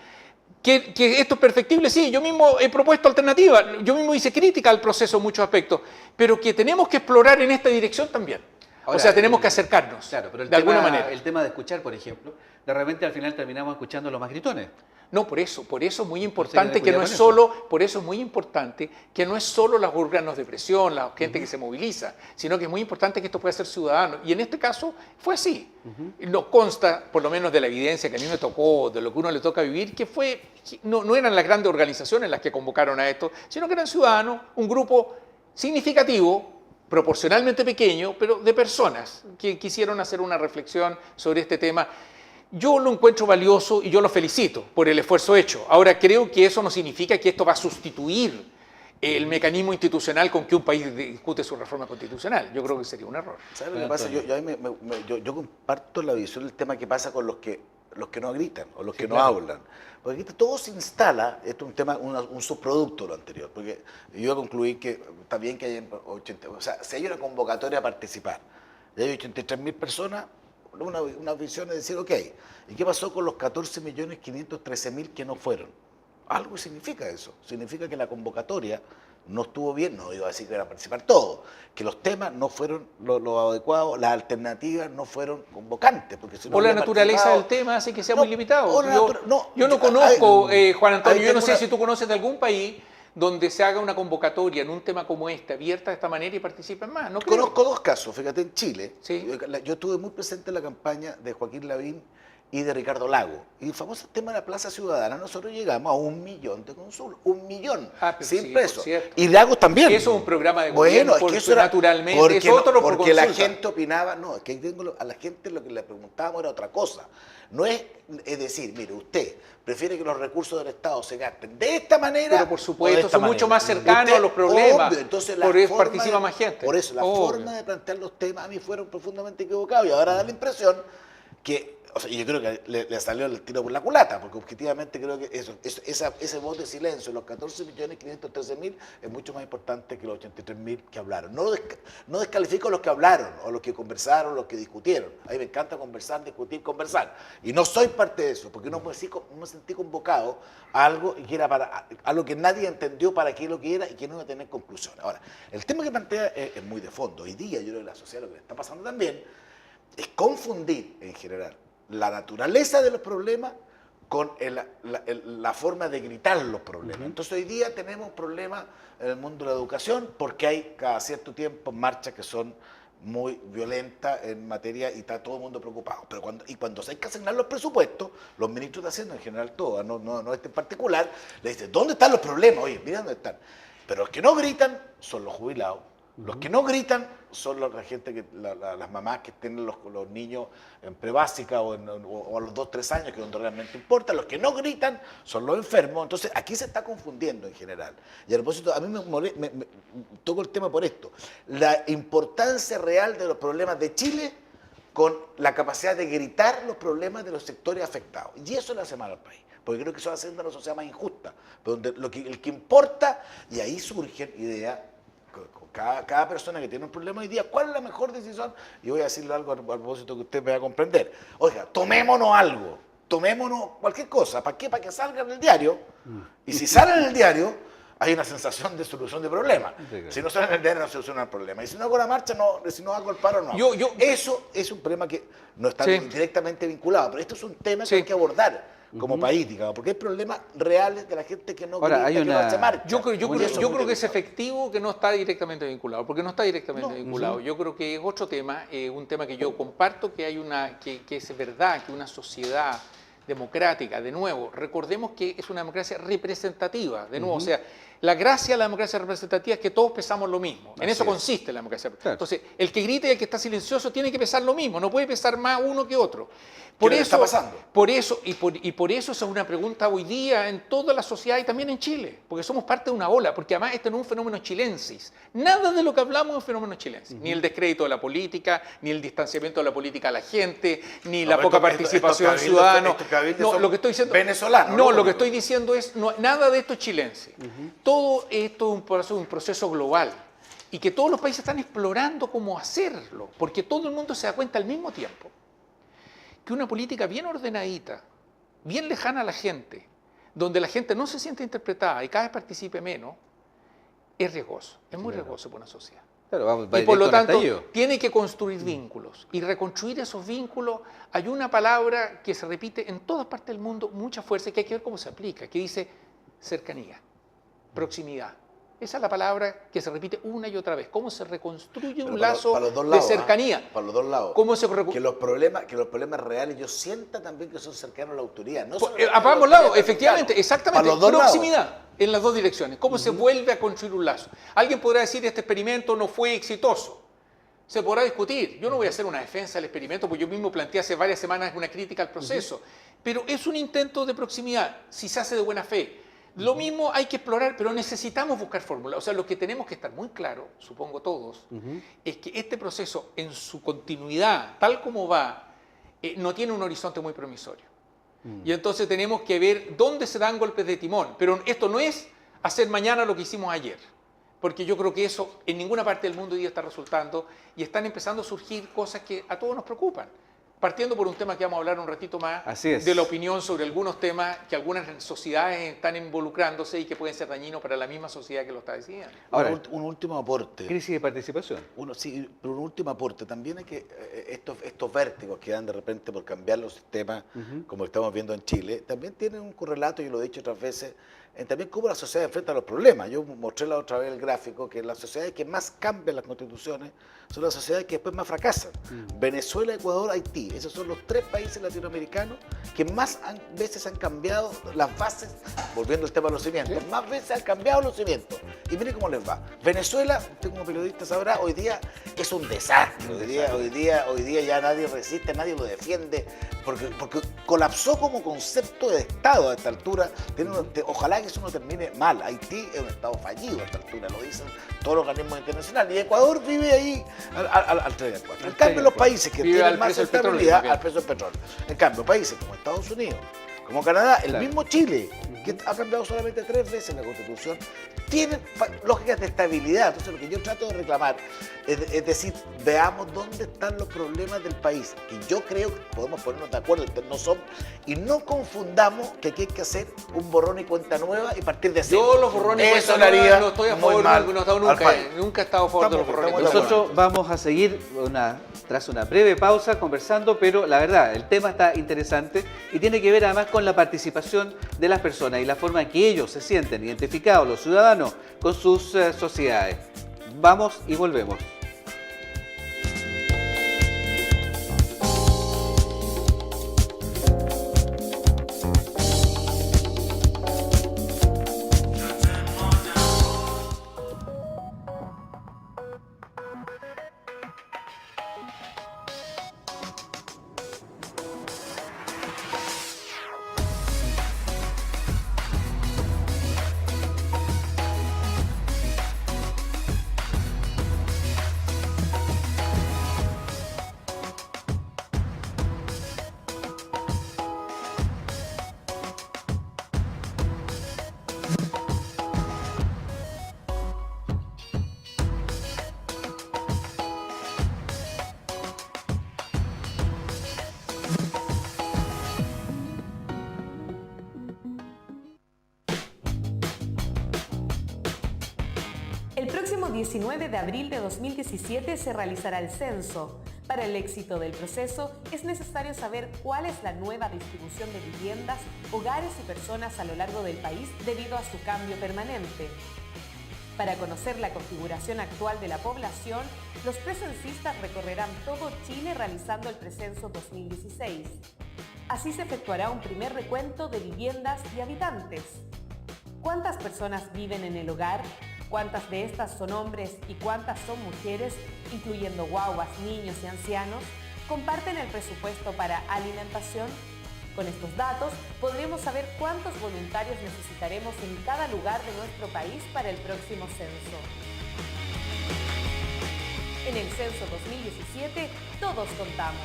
¿Que esto es perfectible? Sí, yo mismo he propuesto alternativas, yo mismo hice crítica al proceso en muchos aspectos, pero que tenemos que explorar en esta dirección también. Ahora, o sea, tenemos que acercarnos, claro, pero de alguna manera. El tema de escuchar, por ejemplo, de repente al final terminamos escuchando a los más gritones. No, por eso es muy importante que no es solo, por eso es muy importante que no es solo los órganos de presión, la gente que se moviliza, sino que es muy importante que esto pueda ser ciudadano. Y en este caso fue así. Nos consta, por lo menos de la evidencia que a mí me tocó, de lo que uno le toca vivir, que no eran las grandes organizaciones las que convocaron a esto, sino que eran ciudadanos, un grupo significativo, proporcionalmente pequeño, pero de personas que quisieron hacer una reflexión sobre este tema. Yo lo encuentro valioso y yo lo felicito por el esfuerzo hecho. Ahora, creo que eso no significa que esto va a sustituir el mecanismo institucional con que un país discute su reforma constitucional. Yo creo que sería un error. ¿Sabes lo que pasa? Yo comparto la visión del tema que pasa con los que no gritan o los que no hablan. Porque aquí todo se instala, esto es un tema, un subproducto de lo anterior. Porque yo voy a concluir que está bien que haya 80, o sea, si hay una convocatoria a participar, y hay 83.000 personas, una visión es decir, ok, ¿y qué pasó con los 14.513.000 que no fueron? Algo significa eso, significa que la convocatoria no estuvo bien, no iba a decir que iban a participar todos, que los temas no fueron lo adecuado, las alternativas no fueron convocantes. Porque si no la naturaleza del tema hace que sea muy limitado. Yo no conozco, Juan Antonio, yo no sé si tú conoces de algún país donde se haga una convocatoria en un tema como este, abierta de esta manera y participen más. No creo. Conozco dos casos, fíjate, en Chile. Sí. Yo estuve muy presente en la campaña de Joaquín Lavín y de Ricardo Lago. Y el famoso tema de la Plaza Ciudadana, nosotros llegamos a 1 millón de consulos. 1 millón. Pero sin sí, pesos. por cierto. Y Lagos también. Eso es un programa de gobierno, bueno, es que eso era, naturalmente. porque, Es otro por porque la consulta. gente opinaba, no, es que a la gente lo que le preguntábamos era otra cosa. No es decir, mire, usted prefiere que los recursos del Estado se gasten de esta manera. Pero por supuesto, son mucho más cercanos Usted, a los problemas. obvio, entonces por eso forma participa de- más gente. Por eso, la Obvio. forma de plantear los temas a mí fueron profundamente equivocados y ahora da la impresión que, o sea, yo creo que le salió el tiro por la culata, porque objetivamente creo que ese voto de silencio, los 14.513.000, es mucho más importante que los 83.000 que hablaron. No descalifico a los que hablaron, o a los que conversaron, o los que discutieron. A mí me encanta conversar, discutir, conversar. Y no soy parte de eso, porque no me sentí convocado a algo, y que era para algo que nadie entendió para qué lo que era y que no iba a tener conclusión. Ahora, el tema que plantea es muy de fondo. Hoy día, yo creo que la sociedad lo que le está pasando también es confundir en general la naturaleza de los problemas con la forma de gritar los problemas. Entonces hoy día tenemos problemas en el mundo de la educación porque hay cada cierto tiempo marchas que son muy violentas en materia y está todo el mundo preocupado. Pero cuando hay que asignar los presupuestos, los ministros de Hacienda en general todos, no este en particular, le dicen, ¿dónde están los problemas? Oye, mira dónde están. Pero los que no gritan son los jubilados. Los que no gritan son la gente, las mamás que tienen los niños en prebásica o a los 2, 3 años, que es donde realmente importa. Los que no gritan son los enfermos. Entonces, aquí se está confundiendo en general. Y a propósito, a mí me toco el tema por esto. La importancia real de los problemas de Chile con la capacidad de gritar los problemas de los sectores afectados. Y eso le hace mal al país. Porque creo que eso va haciendo una sociedad más injusta. Donde el que importa, y ahí surgen ideas. Cada persona que tiene un problema hoy día, ¿cuál es la mejor decisión? Y voy a decirle algo a propósito que usted me va a comprender. Oiga, tomémonos algo, tomémonos cualquier cosa. ¿Para qué? Para que salga en el diario. Y si sale en el diario, hay una sensación de solución de problemas. Si no sale en el diario, no soluciona el problema. Y si no hago la marcha, si no hago el paro, no. Eso es un problema que no está directamente vinculado, pero esto es un tema que hay que abordar como país, digamos, porque hay problemas reales de la gente que no grita, que no hace marcha. Yo creo que es efectivo que no está directamente vinculado, porque no está directamente vinculado. Yo creo que es otro tema, un tema que yo comparto, que es verdad que una sociedad democrática, de nuevo, recordemos que es una democracia representativa, de nuevo, o sea, la gracia de la democracia representativa es que todos pesamos lo mismo. En eso consiste la democracia. Claro. Entonces, el que grita y el que está silencioso tiene que pesar lo mismo, no puede pesar más uno que otro. Por eso está pasando. Por eso es una pregunta hoy día en toda la sociedad y también en Chile, porque somos parte de una ola, porque además este no es un fenómeno chilensis. Nada de lo que hablamos es un fenómeno chilensis. Ni el descrédito de la política, ni el distanciamiento de la política a la gente, ni la poca participación ciudadana. No, lo que estoy diciendo, venezolano. No, lo que estoy diciendo es, nada de esto es chilense. Todo esto es un proceso global y que todos los países están explorando cómo hacerlo, porque todo el mundo se da cuenta al mismo tiempo que una política bien ordenadita, bien lejana a la gente, donde la gente no se siente interpretada y cada vez participe menos, es riesgoso, es muy riesgoso para una sociedad. Claro, y por lo tanto, tiene que construir vínculos. Y reconstruir esos vínculos, hay una palabra que se repite en todas partes del mundo, mucha fuerza, y que hay que ver cómo se aplica, que dice cercanía, proximidad. Esa es la palabra que se repite una y otra vez. ¿Cómo se reconstruye un lazo de cercanía? Para los dos lados. ¿Cómo se que los problemas reales yo sienta también que son cercanos a la autoridad. No a ambos lados, efectivamente, exactamente. Para los dos proximidad lados. En las dos direcciones. ¿Cómo se vuelve a construir un lazo? Alguien podrá decir este experimento no fue exitoso. Se podrá discutir. Yo no voy a hacer una defensa del experimento, porque yo mismo planteé hace varias semanas una crítica al proceso. Pero es un intento de proximidad, si se hace de buena fe. Lo mismo hay que explorar, pero necesitamos buscar fórmulas. O sea, lo que tenemos que estar muy claro, supongo todos, es que este proceso en su continuidad, tal como va, no tiene un horizonte muy promisorio. Y entonces tenemos que ver dónde se dan golpes de timón. Pero esto no es hacer mañana lo que hicimos ayer, porque yo creo que eso en ninguna parte del mundo hoy día está resultando y están empezando a surgir cosas que a todos nos preocupan. Partiendo por un tema que vamos a hablar un ratito más, de la opinión sobre algunos temas que algunas sociedades están involucrándose y que pueden ser dañinos para la misma sociedad que lo está decidiendo. Ahora, un último aporte. Crisis de participación. Sí, pero un último aporte. También hay que, estos vértigos que dan de repente por cambiar los sistemas, como estamos viendo en Chile, también tienen un correlato, yo lo he dicho otras veces, en también cómo la sociedad enfrenta los problemas. Yo mostré la otra vez el gráfico que las sociedades que más cambian las constituciones son las sociedades que después más fracasan. Venezuela, Ecuador, Haití. Esos son los 3 países latinoamericanos que más veces han cambiado las bases, volviendo al tema de los cimientos, más veces han cambiado los cimientos. Y mire cómo les va. Venezuela, usted como periodista sabrá, hoy día es un desastre. Hoy día ya nadie resiste, nadie lo defiende, porque colapsó como concepto de Estado a esta altura. Ojalá que eso no termine mal. Haití es un Estado fallido a esta altura, lo dicen todos los organismos internacionales. Y Ecuador vive ahí al 3 y al 4. En cambio, los países que tienen más estabilidad, al precio del petróleo. En cambio, países como Estados Unidos, como Canadá, el mismo Chile, que ha cambiado solamente 3 veces la Constitución, tienen lógicas de estabilidad. Entonces, lo que yo trato de reclamar es decir, veamos dónde están los problemas del país, que yo creo que podemos ponernos de acuerdo, no son, y no confundamos que aquí hay que hacer un borrón y cuenta nueva y partir de cero. Yo los borrones y cuenta nueva no estoy a favor, nunca he estado a favor de los borrones. Nosotros vamos a seguir tras una breve pausa conversando, pero la verdad, el tema está interesante y tiene que ver además con la participación de las personas y la forma en que ellos se sienten identificados, los ciudadanos, con sus sociedades. Vamos y volvemos. El próximo 19 de abril de 2017 se realizará el censo. Para el éxito del proceso es necesario saber cuál es la nueva distribución de viviendas, hogares y personas a lo largo del país debido a su cambio permanente. Para conocer la configuración actual de la población, los precensistas recorrerán todo Chile realizando el precenso 2016. Así se efectuará un primer recuento de viviendas y habitantes. ¿Cuántas personas viven en el hogar? ¿Cuántas de estas son hombres y cuántas son mujeres, incluyendo guaguas, niños y ancianos? ¿Comparten el presupuesto para alimentación? Con estos datos podremos saber cuántos voluntarios necesitaremos en cada lugar de nuestro país para el próximo censo. En el censo 2017, todos contamos.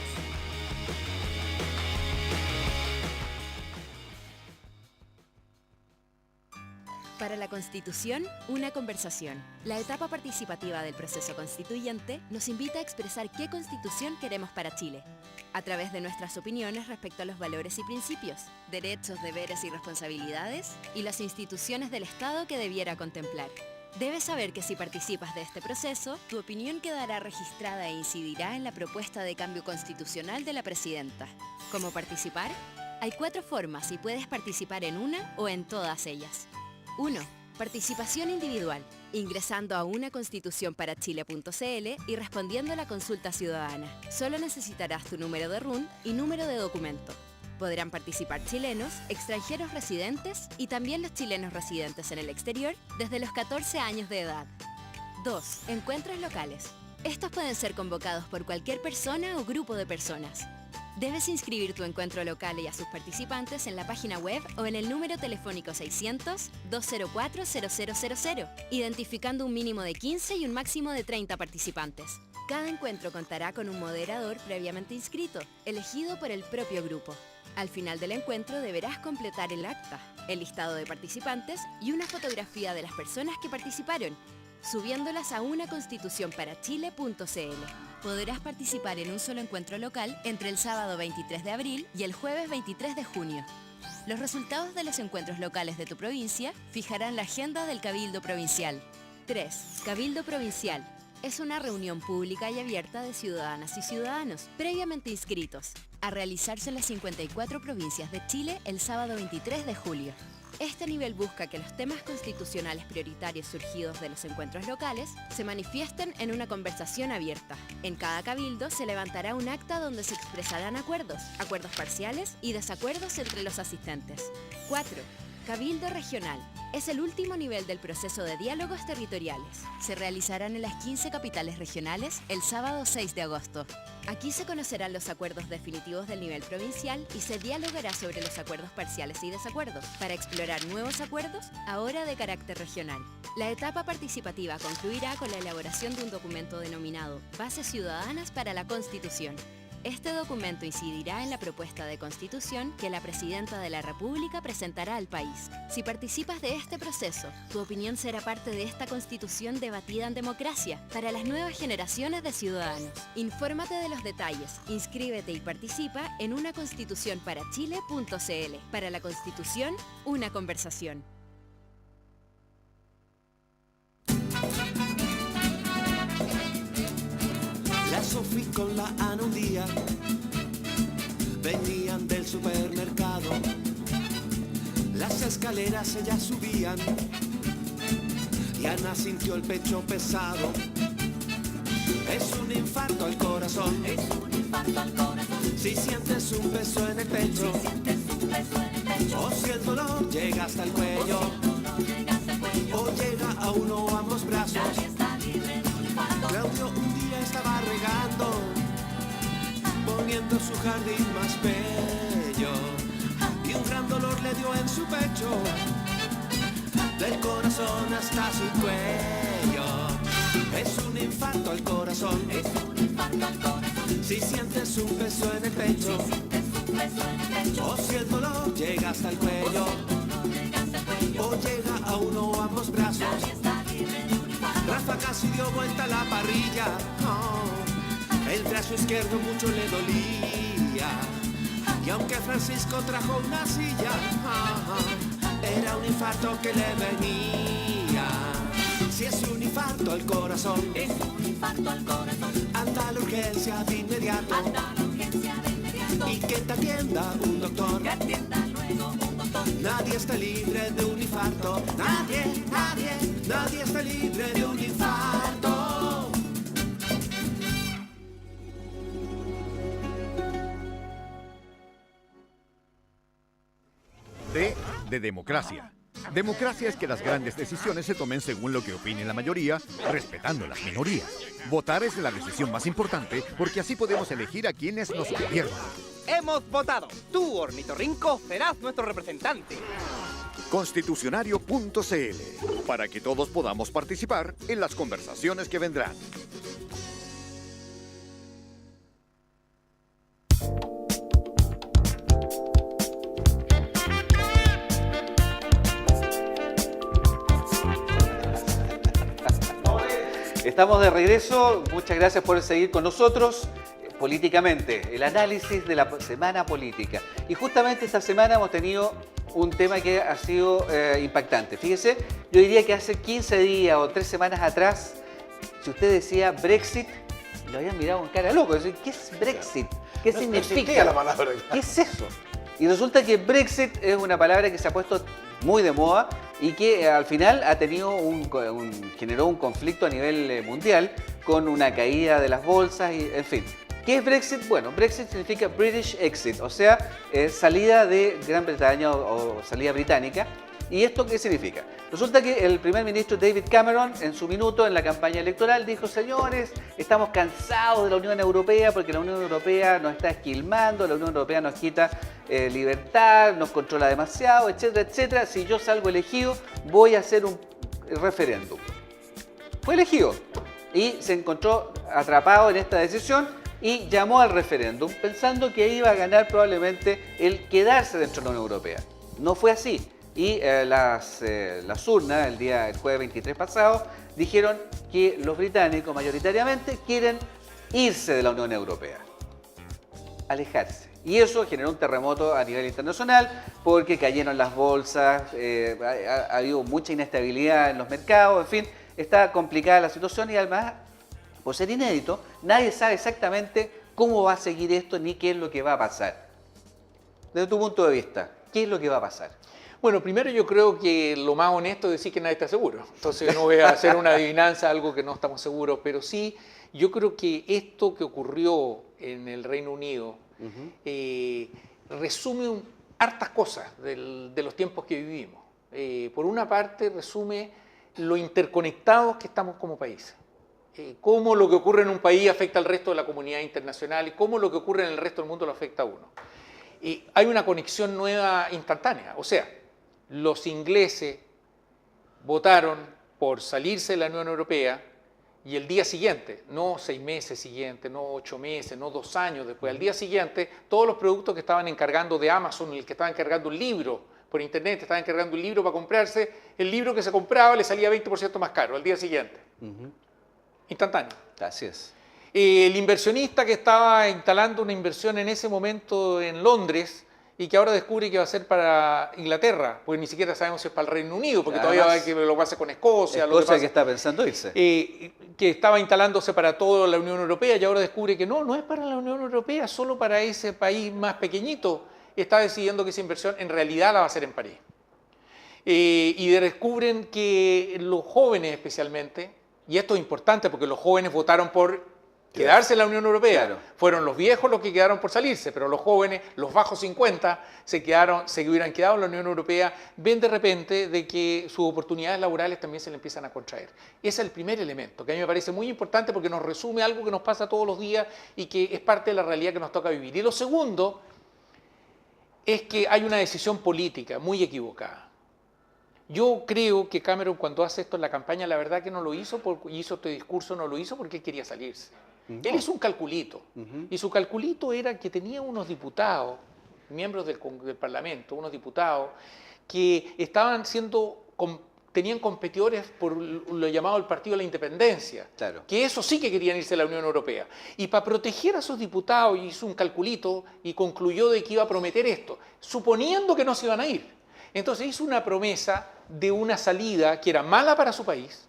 Para la Constitución, una conversación. La etapa participativa del proceso constituyente nos invita a expresar qué Constitución queremos para Chile, a través de nuestras opiniones respecto a los valores y principios, derechos, deberes y responsabilidades, y las instituciones del Estado que debiera contemplar. Debes saber que si participas de este proceso, tu opinión quedará registrada e incidirá en la propuesta de cambio constitucional de la Presidenta. ¿Cómo participar? Hay 4 formas y puedes participar en una o en todas ellas. 1. Participación individual, ingresando a unaconstitucionparachile.cl y respondiendo a la consulta ciudadana. Solo necesitarás tu número de RUN y número de documento. Podrán participar chilenos, extranjeros residentes y también los chilenos residentes en el exterior desde los 14 años de edad. 2. Encuentros locales. Estos pueden ser convocados por cualquier persona o grupo de personas. Debes inscribir tu encuentro local y a sus participantes en la página web o en el número telefónico 600-204-0000, identificando un mínimo de 15 y un máximo de 30 participantes. Cada encuentro contará con un moderador previamente inscrito, elegido por el propio grupo. Al final del encuentro deberás completar el acta, el listado de participantes y una fotografía de las personas que participaron, subiéndolas a unaconstitucionparachile.cl. Podrás participar en un solo encuentro local entre el sábado 23 de abril y el jueves 23 de junio. Los resultados de los encuentros locales de tu provincia fijarán la agenda del Cabildo Provincial. 3. Cabildo Provincial. Es una reunión pública y abierta de ciudadanas y ciudadanos previamente inscritos. a realizarse en las 54 provincias de Chile el sábado 23 de julio. Este nivel busca que los temas constitucionales prioritarios surgidos de los encuentros locales se manifiesten en una conversación abierta. En cada cabildo se levantará un acta donde se expresarán acuerdos parciales y desacuerdos entre los asistentes. 4. Cabildo Regional. Es el último nivel del proceso de diálogos territoriales. Se realizarán en las 15 capitales regionales el sábado 6 de agosto. Aquí se conocerán los acuerdos definitivos del nivel provincial y se dialogará sobre los acuerdos parciales y desacuerdos para explorar nuevos acuerdos, ahora de carácter regional. La etapa participativa concluirá con la elaboración de un documento denominado Bases Ciudadanas para la Constitución. Este documento incidirá en la propuesta de constitución que la Presidenta de la República presentará al país. Si participas de este proceso, tu opinión será parte de esta constitución debatida en democracia para las nuevas generaciones de ciudadanos. Infórmate de los detalles, inscríbete y participa en unaconstitucionparachile.cl. Para la Constitución, una conversación. La Sofi con la Ana un día venían del supermercado. Las escaleras ellas subían y Ana sintió el pecho pesado. Es un infarto al corazón. Es un infarto al corazón. Si sientes un peso en el pecho. Si sientes un peso en el pecho. O si el dolor llega hasta el cuello. O llega a uno o ambos brazos. Nadie está libre de un infarto. Claudio un día estaba regando, poniendo su jardín más bello, y un gran dolor le dio en su pecho, del corazón hasta su cuello. Es un infarto al corazón. Es un infarto al corazón. Si sientes un peso en el pecho. Si sientes un peso en el pecho. O si el dolor llega hasta el cuello. O llega a uno o ambos brazos. Nadie está libre de un infarto. Rafa casi dio vuelta a la parrilla. Oh, el brazo izquierdo mucho le dolía. Y aunque Francisco trajo una silla, era un infarto que le venía. Si es un infarto al corazón, es un infarto al corazón. Anda a la urgencia de inmediato. Anda a la urgencia de inmediato. Y que te atienda un doctor. Que atienda luego un doctor. Nadie está libre de un infarto. Nadie, nadie, nadie está libre de un infarto. D de democracia. Democracia es que las grandes decisiones se tomen según lo que opine la mayoría, respetando las minorías. Votar es la decisión más importante porque así podemos elegir a quienes nos gobiernan. Hemos votado. Tú, ornitorrinco, serás nuestro representante. Constitucionario.cl, para que todos podamos participar en las conversaciones que vendrán. Estamos de regreso, muchas gracias por seguir con nosotros. Políticamente, el análisis de la semana política. Y justamente esta semana hemos tenido un tema que ha sido impactante. Fíjese, yo diría que hace 15 días o 3 semanas atrás, si usted decía Brexit, lo habían mirado con cara loco. Es decir, ¿qué es Brexit? ¿Qué significa? La palabra. ¿Qué es eso? Y resulta que Brexit es una palabra que se ha puesto muy de moda y que al final ha tenido generó un conflicto a nivel mundial con una caída de las bolsas y en fin. ¿Qué es Brexit? Bueno, Brexit significa British Exit, o sea, salida de Gran Bretaña o salida británica. ¿Y esto qué significa? Resulta que el primer ministro David Cameron, en su minuto en la campaña electoral, dijo: señores, estamos cansados de la Unión Europea porque la Unión Europea nos está esquilmando, la Unión Europea nos quita libertad, nos controla demasiado, etcétera, etcétera. Si yo salgo elegido, voy a hacer un referéndum. Fue elegido y se encontró atrapado en esta decisión y llamó al referéndum pensando que iba a ganar probablemente el quedarse dentro de la Unión Europea. No fue así. Y las urnas, el jueves 23 pasado, dijeron que los británicos mayoritariamente quieren irse de la Unión Europea, alejarse. Y eso generó un terremoto a nivel internacional porque cayeron las bolsas, ha habido mucha inestabilidad en los mercados, en fin, está complicada la situación y además, por ser inédito, nadie sabe exactamente cómo va a seguir esto ni qué es lo que va a pasar. Desde tu punto de vista, ¿qué es lo que va a pasar? Bueno, primero yo creo que lo más honesto es decir que nadie está seguro. Entonces no voy a hacer una adivinanza, algo que no estamos seguros, pero sí, yo creo que esto que ocurrió en el Reino Unido resume hartas cosas de los tiempos que vivimos. Por una parte, resume lo interconectados que estamos como países. Cómo lo que ocurre en un país afecta al resto de la comunidad internacional y cómo lo que ocurre en el resto del mundo lo afecta a uno. Hay una conexión nueva instantánea. O sea, los ingleses votaron por salirse de la Unión Europea y el día siguiente, no 6 meses siguientes, no 8 meses, no 2 años después, al día siguiente, todos los productos que estaban encargando de Amazon, el que estaba encargando un libro por internet, estaba encargando un libro para comprarse, el libro que se compraba le salía 20% más caro al día siguiente. Instantáneo. Así es. El inversionista que estaba instalando una inversión en ese momento en Londres y que ahora descubre que va a ser para Inglaterra, porque ni siquiera sabemos si es para el Reino Unido, porque Además, todavía va a que lo pase con Escocia. Escocia que está pensando irse. Que estaba instalándose para toda la Unión Europea y ahora descubre que no es para la Unión Europea, solo para ese país más pequeñito. Está decidiendo que esa inversión en realidad la va a hacer en París. Y descubren que los jóvenes especialmente, y esto es importante porque los jóvenes votaron por quedarse en la Unión Europea. Claro. Fueron los viejos los que quedaron por salirse, pero los jóvenes, los bajos 50, se hubieran quedado en la Unión Europea, ven de repente de que sus oportunidades laborales también se le empiezan a contraer. Ese es el primer elemento, que a mí me parece muy importante porque nos resume algo que nos pasa todos los días y que es parte de la realidad que nos toca vivir. Y lo segundo es que hay una decisión política muy equivocada. Yo creo que Cameron, cuando hace esto en la campaña, la verdad que no lo hizo, hizo este discurso, no lo hizo porque él quería salirse. Él hizo un calculito, y su calculito era que tenía unos diputados, miembros del Parlamento, unos diputados, que tenían competidores por lo llamado el Partido de la Independencia, Claro. que eso sí que querían irse a la Unión Europea. Y para proteger a esos diputados hizo un calculito y concluyó de que iba a prometer esto, suponiendo que no se iban a ir. Entonces hizo una promesa de una salida que era mala para su país,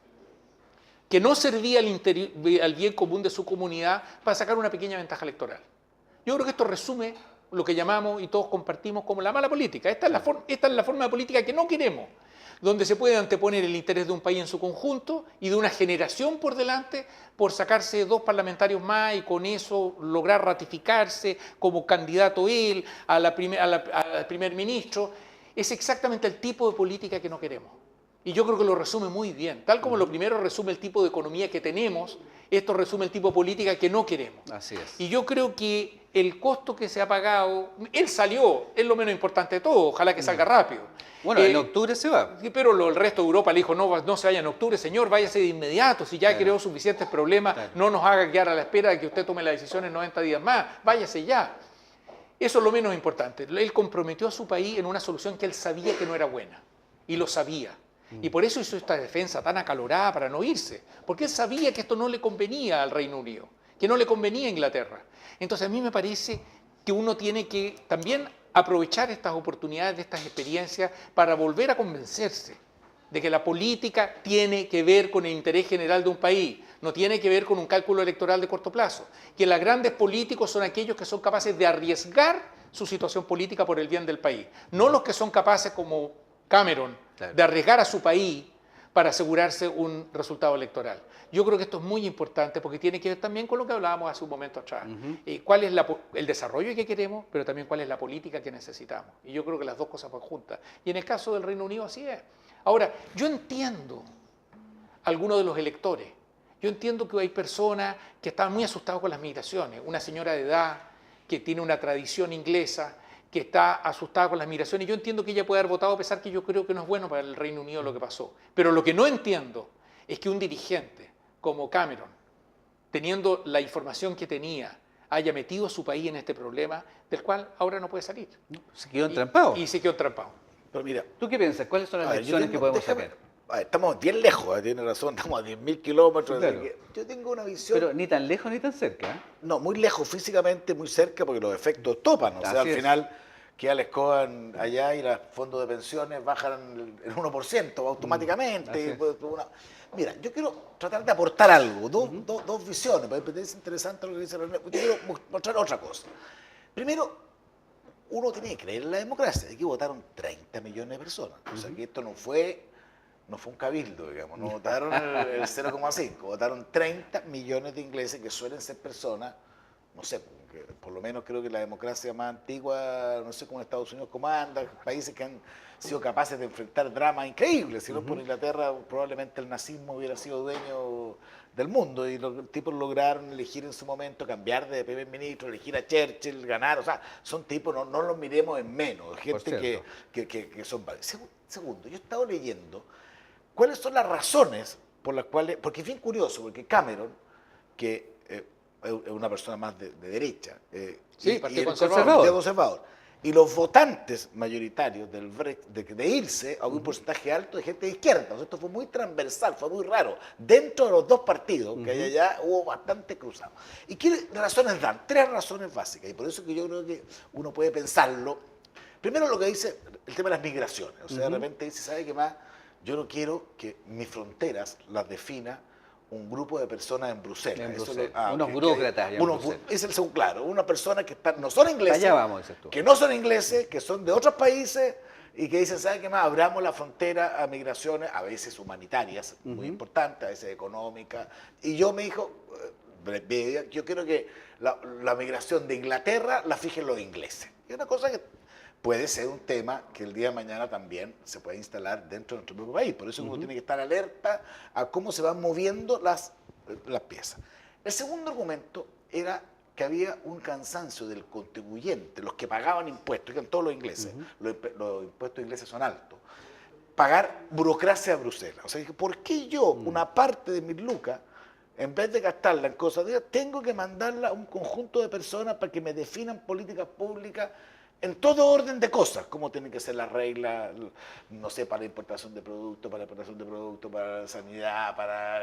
que no servía al bien común de su comunidad para sacar una pequeña ventaja electoral. Yo creo que esto resume lo que llamamos y todos compartimos como la mala política. Esta es la forma de política que no queremos, donde se puede anteponer el interés de un país en su conjunto y de una generación por delante por sacarse 2 parlamentarios más y con eso lograr ratificarse como candidato él al primer ministro. Es exactamente el tipo de política que no queremos. Y yo creo que lo resume muy bien. Tal como lo primero resume el tipo de economía que tenemos, esto resume el tipo de política que no queremos. Así es. Y yo creo que el costo que se ha pagado, él salió, es lo menos importante de todo, ojalá que salga rápido. Bueno, en octubre se va. Pero el resto de Europa le dijo, no se vaya en octubre, señor, váyase de inmediato, si ya creó suficientes problemas, no nos haga quedar a la espera de que usted tome la decisión en 90 días más, váyase ya. Eso es lo menos importante. Él comprometió a su país en una solución que él sabía que no era buena, y lo sabía. Y por eso hizo esta defensa tan acalorada para no irse, porque él sabía que esto no le convenía al Reino Unido, que no le convenía a Inglaterra. Entonces a mí me parece que uno tiene que también aprovechar estas oportunidades, de estas experiencias, para volver a convencerse de que la política tiene que ver con el interés general de un país, no tiene que ver con un cálculo electoral de corto plazo, que los grandes políticos son aquellos que son capaces de arriesgar su situación política por el bien del país, no los que son capaces como Cameron, de arriesgar a su país para asegurarse un resultado electoral. Yo creo que esto es muy importante porque tiene que ver también con lo que hablábamos hace un momento atrás. ¿Cuál es el desarrollo que queremos, pero también cuál es la política que necesitamos? Y yo creo que las dos cosas van juntas. Y en el caso del Reino Unido así es. Ahora, yo entiendo a algunos de los electores. Yo entiendo que hay personas que están muy asustadas con las migraciones. Una señora de edad que tiene una tradición inglesa, que está asustada con las migraciones. Yo entiendo que ella puede haber votado a pesar que yo creo que no es bueno para el Reino Unido lo que pasó. Pero lo que no entiendo es que un dirigente como Cameron, teniendo la información que tenía, haya metido a su país en este problema del cual ahora no puede salir. Se quedó entrampado. Y se quedó entrampado. Pero mira, ¿Tú qué piensas? ¿Cuáles son las lecciones que podemos sacar? Estamos bien lejos, tiene razón, estamos a 10.000 kilómetros. Claro. Yo tengo una visión... Pero ni tan lejos ni tan cerca. ¿Eh? No, muy lejos físicamente, muy cerca, porque los efectos topan. O sea, al final queda el escoban allá y los fondos de pensiones bajan el 1% automáticamente. Mira, yo quiero tratar de aportar algo, dos visiones, porque me parece interesante lo que dice René. Yo quiero mostrar otra cosa. Primero, uno tiene que creer en la democracia. Aquí votaron 30 millones de personas. O sea, que esto no fue un cabildo, digamos. No votaron el 0,5. Votaron 30 millones de ingleses, que suelen ser personas, no sé, por lo menos creo que la democracia más antigua, no sé cómo Estados Unidos comanda, países que han sido capaces de enfrentar dramas increíbles. Si no por Inglaterra, probablemente el nazismo hubiera sido dueño del mundo, y los tipos lograron elegir en su momento, cambiar de primer ministro, elegir a Churchill, ganar. O sea, son tipos, no los miremos en menos, gente que son válidos. Segundo, yo he estado leyendo cuáles son las razones por las cuales, porque es bien curioso, porque Cameron, que es una persona más de derecha, Partido Conservador, y los votantes mayoritarios del Brexit, de irse, a un porcentaje alto de gente de izquierda. O sea, esto fue muy transversal, fue muy raro. Dentro de los dos partidos, que hay allá, hubo bastante cruzado. ¿Y qué razones dan? 3 razones básicas, y por eso que yo creo que uno puede pensarlo. Primero, lo que dice el tema de las migraciones. O sea, de repente dice, ¿sabe qué más? Yo no quiero que mis fronteras las defina un grupo de personas en Bruselas. Unos burócratas. Es el segundo, claro, una persona que no son ingleses, allá vamos, dices tú, que no son ingleses, que son de otros países y que dicen, ¿sabe qué más? Abramos la frontera a migraciones, a veces humanitarias, muy importantes, a veces económicas. Y yo me dijo, yo quiero que la migración de Inglaterra la fijen los ingleses. Y una cosa que puede ser un tema que el día de mañana también se puede instalar dentro de nuestro propio país. Por eso uno tiene que estar alerta a cómo se van moviendo las piezas. El segundo argumento era que había un cansancio del contribuyente, los que pagaban impuestos, que eran todos los ingleses, los impuestos ingleses son altos, pagar burocracia a Bruselas. O sea, dije, ¿por qué yo una parte de mis lucas, en vez de gastarla en cosas de tengo que mandarla a un conjunto de personas para que me definan políticas públicas en todo orden de cosas, cómo tienen que ser las reglas, no sé, para la importación de productos, para la sanidad, para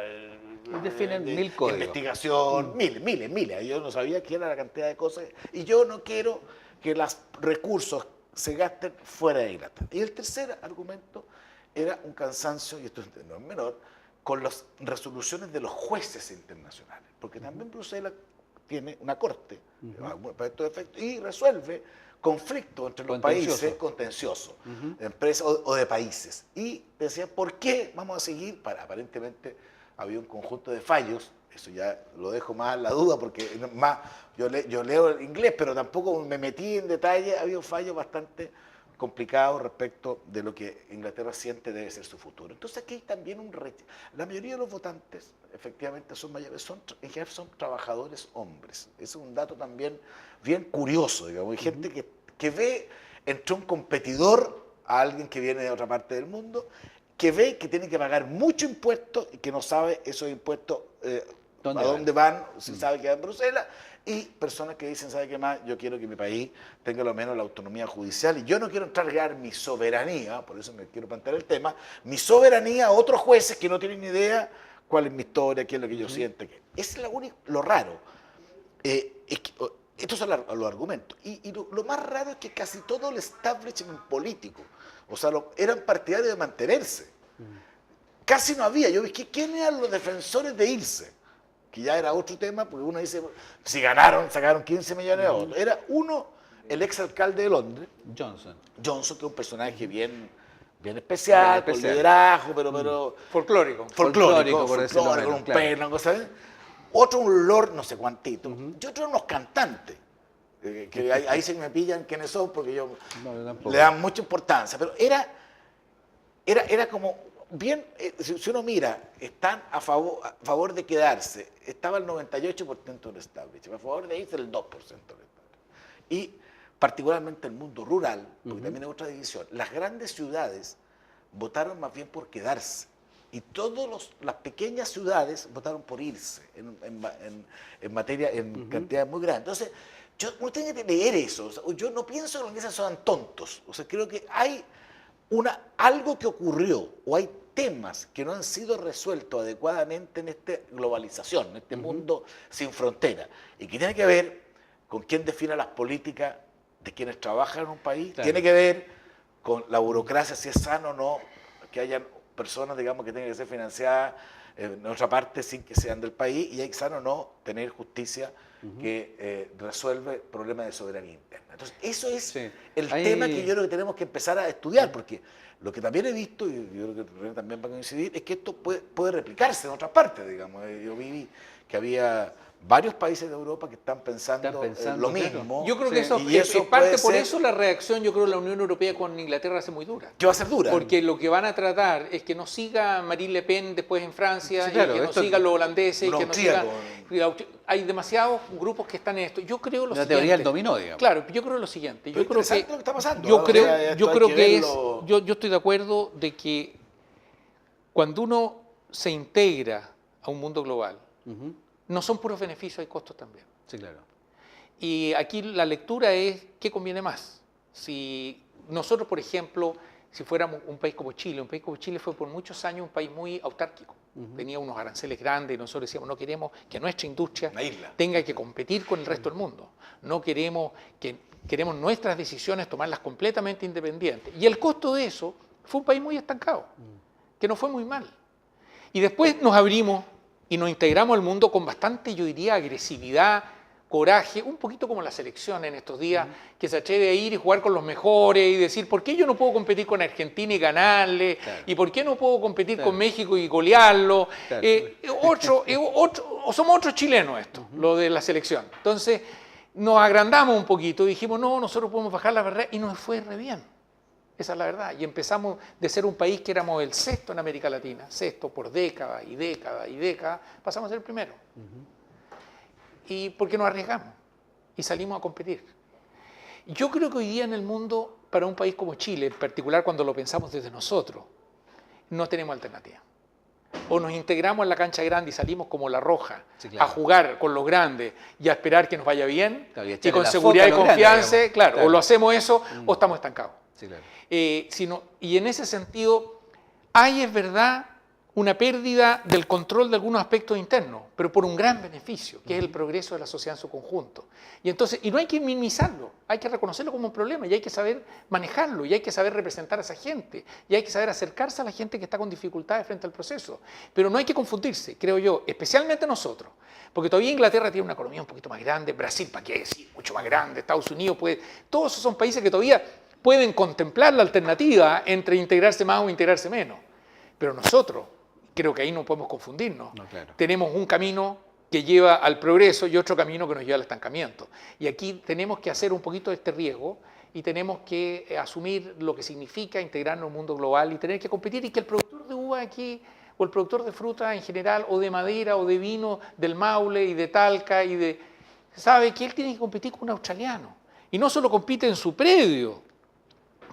definen 1000 códigos, investigación, miles. Yo no sabía qué era la cantidad de cosas, y yo no quiero que los recursos se gasten fuera de Inglaterra. Y el tercer argumento era un cansancio, y esto no es menor, con las resoluciones de los jueces internacionales, porque también Bruselas tiene una corte para estos efectos y resuelve conflictos entre los países contenciosos, de empresas o de países. Y decía, ¿por qué vamos a seguir? Aparentemente había un conjunto de fallos, eso ya lo dejo más a la duda, porque yo leo el inglés, pero tampoco me metí en detalle, había fallos bastante complicados respecto de lo que Inglaterra siente debe ser su futuro. Entonces aquí hay también un reto. La mayoría de los votantes, efectivamente, son mayores, en general son trabajadores hombres. Ese es un dato también bien curioso, digamos. Hay gente que ve entre un competidor a alguien que viene de otra parte del mundo, que ve que tiene que pagar mucho impuesto y que no sabe esos impuestos a dónde van, si sabe que va en Bruselas, y personas que dicen, ¿sabe qué más? Yo quiero que mi país tenga lo menos la autonomía judicial, y yo no quiero entregar mi soberanía, por eso me quiero plantear el tema, mi soberanía a otros jueces que no tienen ni idea cuál es mi historia, qué es lo que yo siento. Es lo raro. Estos son los argumentos. Y lo más raro es que casi todo el establishment político, o sea, eran partidarios de mantenerse. Casi no había. Yo vi que ¿quiénes eran los defensores de irse? Que ya era otro tema, porque uno dice, si ganaron, sacaron 15 millones de votos. Era el exalcalde de Londres, Johnson, que es un personaje bien especial, con liderazgo, pero folclórico, con un pelo, ¿sabes? Otro un lord no sé cuantito, y otro unos cantantes, que ahí se me pillan quiénes son, porque le dan mucha importancia, pero era como bien, si uno mira, están a favor de quedarse, estaba el 98% del establishment, a favor de irse el 2% del establishment. Y particularmente el mundo rural, porque también hay otra división, las grandes ciudades votaron más bien por quedarse, y todas las pequeñas ciudades votaron por irse en cantidades muy grandes. Entonces, uno tiene que leer eso. O sea, yo no pienso que los ingleses son tontos. O sea, creo que hay algo que ocurrió, o hay temas que no han sido resueltos adecuadamente en esta globalización, en este mundo sin frontera, y que tiene que ver con quién define las políticas de quienes trabajan en un país, tiene que ver con la burocracia, si es sano o no, que hayan personas, digamos, que tengan que ser financiadas en otra parte sin que sean del país, y hay que o no tener justicia que resuelve problemas de soberanía interna. Entonces, eso es el tema que yo creo que tenemos que empezar a estudiar, porque lo que también he visto, y yo creo que René también va a coincidir, es que esto puede replicarse en otras partes, digamos. Yo vi que había varios países de Europa que están pensando lo mismo. Yo creo que eso y es parte, por ser, eso la reacción, yo creo, de la Unión Europea con Inglaterra va a ser muy dura. que va a ser dura. Porque lo que van a tratar es que no siga Marine Le Pen después en Francia, Sí, claro, y que no sigan los holandeses, los que no sigan... austríacos. Hay demasiados grupos que están en esto. Yo creo lo La siguiente. teoría del dominó, digamos. Claro, yo creo lo siguiente. Yo creo que lo que está pasando. yo ¿no? creo, O sea, yo esto creo hay que es, verlo. yo estoy de acuerdo de que cuando uno se integra a un mundo global, no son puros beneficios, hay costos también. Sí, claro. Y aquí la lectura es qué conviene más. Si nosotros, por ejemplo, si fuéramos un país como Chile fue por muchos años un país muy autárquico. Tenía unos aranceles grandes y nosotros decíamos, no queremos que nuestra industria tenga que competir con el resto del mundo. No queremos queremos nuestras decisiones tomarlas completamente independientes. Y el costo de eso fue un país muy estancado, que no fue muy mal. Y después nos abrimos y nos integramos al mundo con bastante, yo diría, agresividad, coraje, un poquito como la selección en estos días, que se atreve a ir y jugar con los mejores y decir, ¿por qué yo no puedo competir con Argentina y ganarle? Claro. ¿Y por qué no puedo competir con México y golearlo? Claro. Somos otros chilenos esto, lo de la selección. Entonces, nos agrandamos un poquito y dijimos, no, nosotros podemos bajar la barrera, y nos fue re bien. Esa es la verdad. Y empezamos de ser un país que éramos el sexto en América Latina, sexto por década y década y década, pasamos a ser el primero. Y porque nos arriesgamos y salimos a competir. Yo creo que hoy día en el mundo, para un país como Chile, en particular cuando lo pensamos desde nosotros, no tenemos alternativa. O nos integramos en la cancha grande y salimos como La Roja, a jugar con los grandes y a esperar que nos vaya bien, y con seguridad y confianza, o lo hacemos eso, o estamos estancados. Sí, claro. Y en ese sentido, hay, es verdad, una pérdida del control de algunos aspectos internos, pero por un gran beneficio, que es el progreso de la sociedad en su conjunto. Y no hay que minimizarlo, hay que reconocerlo como un problema, y hay que saber manejarlo, y hay que saber representar a esa gente, y hay que saber acercarse a la gente que está con dificultades frente al proceso. Pero no hay que confundirse, creo yo, especialmente nosotros, porque todavía Inglaterra tiene una economía un poquito más grande, Brasil, ¿para qué decir? Mucho más grande, Estados Unidos, todos esos son países que todavía pueden contemplar la alternativa entre integrarse más o integrarse menos. Pero nosotros, creo que ahí no podemos confundirnos. No, claro. Tenemos un camino que lleva al progreso y otro camino que nos lleva al estancamiento. Y aquí tenemos que hacer un poquito de este riesgo y tenemos que asumir lo que significa integrarnos en un mundo global y tener que competir, y que el productor de uva aquí, o el productor de fruta en general, o de madera, o de vino del Maule y de Talca, sabe que él tiene que competir con un australiano. Y no solo compite en su predio,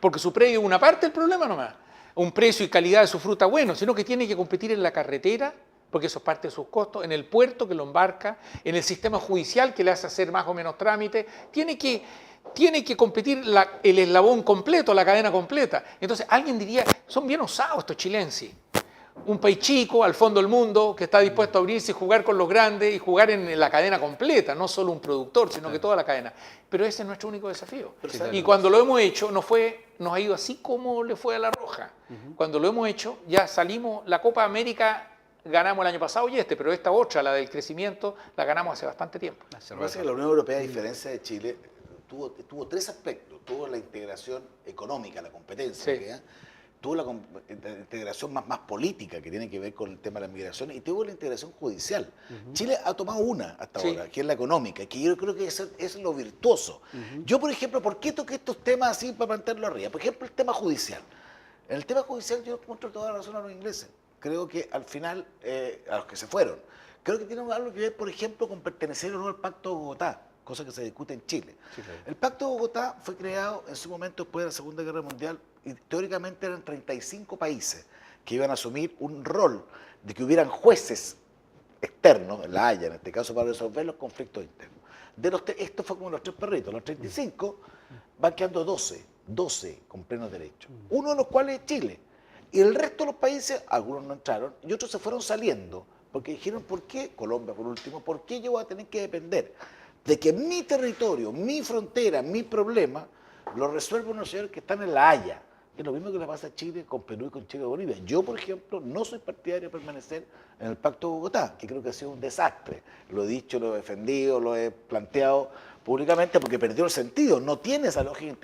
porque su predio es una parte del problema nomás, un precio y calidad de su fruta bueno, sino que tiene que competir en la carretera, porque eso es parte de sus costos, en el puerto que lo embarca, en el sistema judicial que le hace hacer más o menos trámite, tiene que competir el eslabón completo, la cadena completa. Entonces alguien diría, son bien osados estos chilenses. Un país chico, al fondo del mundo, que está dispuesto a abrirse y jugar con los grandes y jugar en la cadena completa, no solo un productor, sino que toda la cadena. Pero ese es nuestro único desafío. Y cuando lo hemos hecho, nos ha ido así como le fue a La Roja. Cuando lo hemos hecho, ya salimos, la Copa América ganamos el año pasado pero esta otra, la del crecimiento, la ganamos hace bastante tiempo. La Unión Europea, a diferencia de Chile, tuvo tres aspectos. Tuvo la integración económica, la competencia, tuvo la integración más política, que tiene que ver con el tema de la migración, y tuvo la integración judicial. Chile ha tomado una hasta ahora, que es la económica, que yo creo que es lo virtuoso. Yo, por ejemplo, ¿por qué toqué estos temas así para mantenerlo arriba? Por ejemplo, el tema judicial. En el tema judicial yo encuentro toda la razón a los ingleses. Creo que al final, a los que se fueron, creo que tienen algo que ver, por ejemplo, con pertenecer o no al Pacto de Bogotá, cosa que se discute en Chile. Sí, claro. El Pacto de Bogotá fue creado en su momento después de la Segunda Guerra Mundial, y teóricamente eran 35 países que iban a asumir un rol de que hubieran jueces externos, en La Haya en este caso, para resolver los conflictos internos. Esto fue como los tres perritos, los 35 van quedando 12 con plenos derechos, uno de los cuales es Chile. Y el resto de los países, algunos no entraron y otros se fueron saliendo, porque dijeron, ¿por qué? Colombia por último, ¿por qué yo voy a tener que depender de que mi territorio, mi frontera, mi problema, lo resuelve unos señores que están en La Haya? Es lo mismo que le pasa a Chile con Perú y con Chile y Bolivia. Yo, por ejemplo, no soy partidario de permanecer en el Pacto de Bogotá, que creo que ha sido un desastre. Lo he dicho, lo he defendido, lo he planteado públicamente porque perdió el sentido. No tiene esa lógica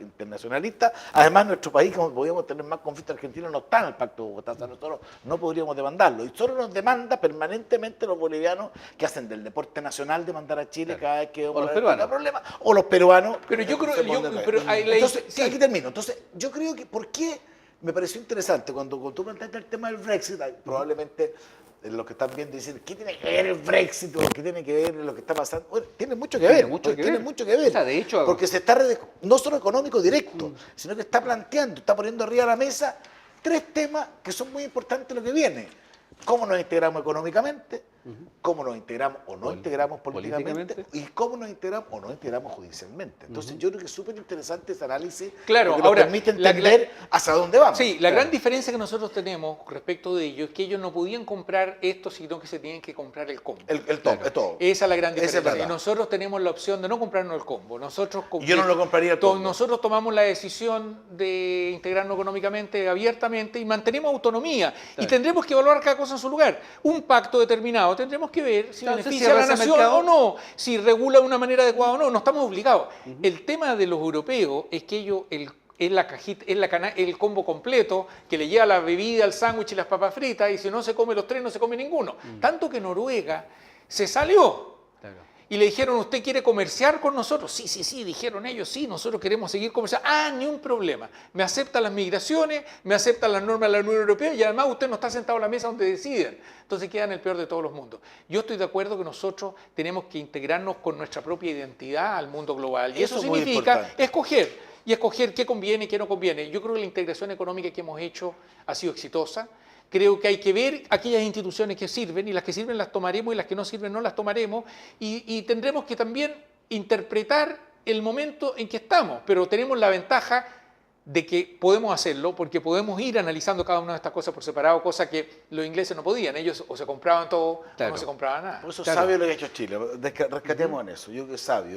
internacionalista. Además, nuestro país, como podíamos tener más conflictos argentinos, no está en el Pacto de Bogotá. O sea, nosotros no podríamos demandarlo. Y solo nos demanda permanentemente los bolivianos que hacen del deporte nacional demandar a Chile cada vez que los peruanos. problema. O los peruanos. Pero yo creo Entonces, sí. aquí termino. Entonces, yo creo que, ¿por qué me pareció interesante cuando tú planteaste el tema del Brexit? Probablemente los que están viendo dicen, ¿qué tiene que ver el Brexit? ¿Qué tiene que ver lo que está pasando? Bueno, tiene mucho que ver. Tiene mucho que ver. O sea, de hecho, porque se está, no solo económico directo, sino que está planteando, está poniendo arriba de la mesa 3 temas que son muy importantes en lo que viene. Cómo nos integramos económicamente, cómo nos integramos o no integramos políticamente y cómo nos integramos o no integramos judicialmente. Entonces yo creo que es súper interesante ese análisis, Claro, porque ahora, nos permite entender hacia dónde vamos. Sí, la gran diferencia que nosotros tenemos respecto de ellos es que ellos no podían comprar esto, sino que se tienen que comprar el combo. Todo. Esa es la gran Esa es diferencia. verdad. Y nosotros tenemos la opción de no comprarnos el combo. Nosotros Yo no lo compraría el combo. Nosotros tomamos la decisión de integrarnos económicamente, abiertamente, y mantenemos autonomía. Y tendremos que evaluar cada cosa en su lugar. Un pacto determinado tendremos que ver si Claro, beneficia a la cierra ese nación mercado. o no, si regula de una manera adecuada o no. No estamos obligados. El tema de los europeos es que ellos, es la cajita, el combo completo que le lleva la bebida, el sándwich y las papas fritas, y si no se come los 3, no se come ninguno. Tanto que Noruega se salió. Y le dijeron, ¿usted quiere comerciar con nosotros? Sí, dijeron ellos, sí, nosotros queremos seguir comerciando. Ni un problema. Me aceptan las migraciones, me aceptan las normas de la Unión Europea y además usted no está sentado a la mesa donde deciden. Entonces queda en el peor de todos los mundos. Yo estoy de acuerdo que nosotros tenemos que integrarnos con nuestra propia identidad al mundo global. Y eso es muy significa importante. escoger qué conviene y qué no conviene. Yo creo que la integración económica que hemos hecho ha sido exitosa. Creo que hay que ver aquellas instituciones que sirven y las que sirven las tomaremos y las que no sirven no las tomaremos y tendremos que también interpretar el momento en que estamos, pero tenemos la ventaja de que podemos hacerlo porque podemos ir analizando cada una de estas cosas por separado, cosa que los ingleses no podían. Ellos o se compraban todo o no se compraban nada. Por eso es sabio lo que ha hecho Chile. Rescatemos en eso. Yo creo que es sabio.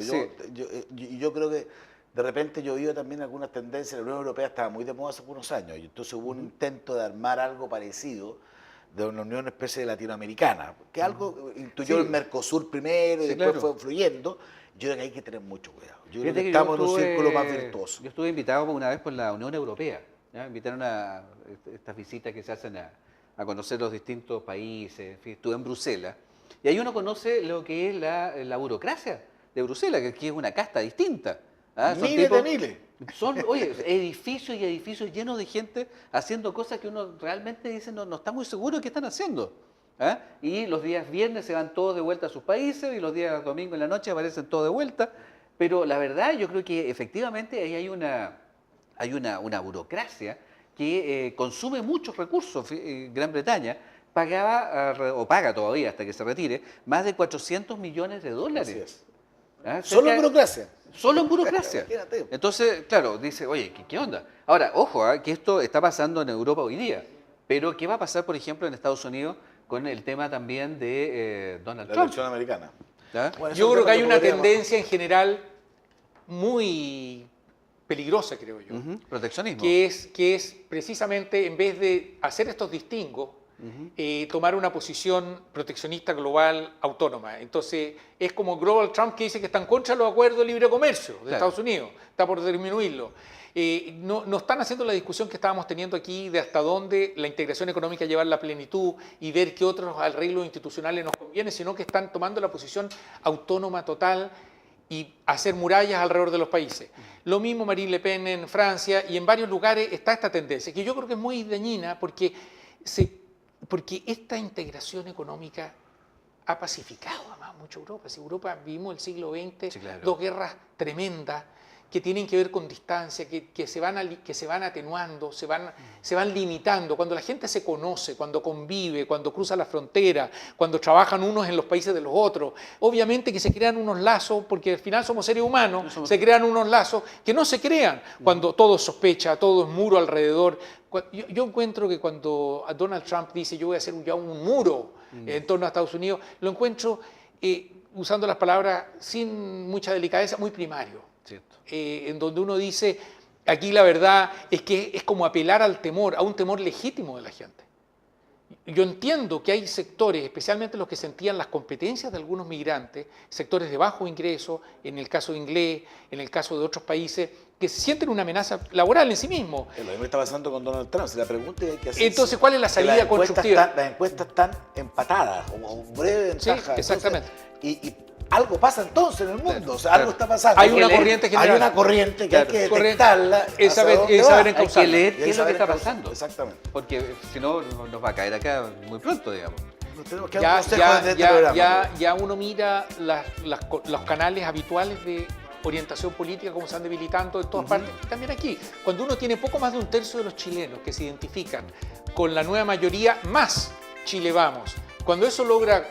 Yo creo que de repente yo vi también algunas tendencias. La Unión Europea estaba muy de moda hace unos años y entonces hubo un intento de armar algo parecido de una unión especie de latinoamericana, que algo intuyó el Mercosur primero y después fue fluyendo. Yo creo que hay que tener mucho cuidado. Yo creo que estamos en un círculo más virtuoso. Yo estuve invitado una vez por la Unión Europea. ¿Ya? Invitaron a estas visitas que se hacen a conocer los distintos países. En fin, estuve en Bruselas. Y ahí uno conoce lo que es la burocracia de Bruselas, que aquí es una casta distinta. Miles de miles. Son, oye, edificios y edificios llenos de gente haciendo cosas que uno realmente dice no está muy seguro de qué están haciendo. Y los días viernes se van todos de vuelta a sus países y los días domingo en la noche aparecen todos de vuelta. Pero la verdad yo creo que efectivamente ahí hay una burocracia que consume muchos recursos. Gran Bretaña pagaba, o paga todavía hasta que se retire, más de 400 millones de dólares. Así es. Cerca- Solo en burocracia. Solo en burocracia. Imagínate. Entonces, claro, dice, oye, ¿qué onda? Ahora, ojo, que esto está pasando en Europa hoy día. Pero, ¿qué va a pasar, por ejemplo, en Estados Unidos con el tema también de Donald La Trump? elección americana. ¿Ya? Bueno, eso Yo es un creo que tema hay una podríamos- tendencia en general muy peligrosa, creo yo, Proteccionismo. que es precisamente en vez de hacer estos distingos, tomar una posición proteccionista global autónoma. Entonces, es como Global Trump que dice que está en contra de los acuerdos de libre comercio de Estados Unidos, está por disminuirlo. No están haciendo la discusión que estábamos teniendo aquí de hasta dónde la integración económica lleva a la plenitud y ver qué otros arreglos institucionales nos conviene, sino que están tomando la posición autónoma total y hacer murallas alrededor de los países. Lo mismo Marine Le Pen en Francia y en varios lugares está esta tendencia, que yo creo que es muy dañina porque esta integración económica ha pacificado además mucho Europa. Si Europa vivimos el siglo XX, Sí, claro. 2 guerras tremendas que tienen que ver con distancia, que se van atenuando, se van limitando. Cuando la gente se conoce, cuando convive, cuando cruza la frontera, cuando trabajan unos en los países de los otros, obviamente que se crean unos lazos, porque al final somos seres humanos, se crean unos lazos que no se crean cuando todo es sospecha, todo es muro alrededor. Yo encuentro que cuando Donald Trump dice yo voy a hacer ya un muro en torno a Estados Unidos, lo encuentro, usando las palabras sin mucha delicadeza, muy primario. Cierto. En donde uno dice, Aquí la verdad es que es como apelar al temor, a un temor legítimo de la gente. Yo entiendo que hay sectores, especialmente los que sentían las competencias de algunos migrantes, sectores de bajo ingreso, en el caso de inglés, en el caso de otros países, que sienten una amenaza laboral en sí mismo. Lo mismo está pasando con Donald Trump. Si la pregunta es que hacer. Entonces, ¿cuál es la salida constructiva? Las encuestas están empatadas, como un breve ventaja. Sí, exactamente. Entonces, y algo pasa entonces en el mundo, o sea, algo está pasando. Hay una corriente general. Hay una corriente que hay que detectarla. Es saber Hay que leer qué es lo que está pasando. Exactamente. Porque si no, nos va a caer acá muy pronto, digamos. Tenemos que dar un consejo desde este programa. Ya uno mira los canales habituales de orientación política, como se han debilitando en todas partes, y también aquí. Cuando uno tiene poco más de un tercio de los chilenos que se identifican con la nueva mayoría más Chile Vamos, cuando eso logra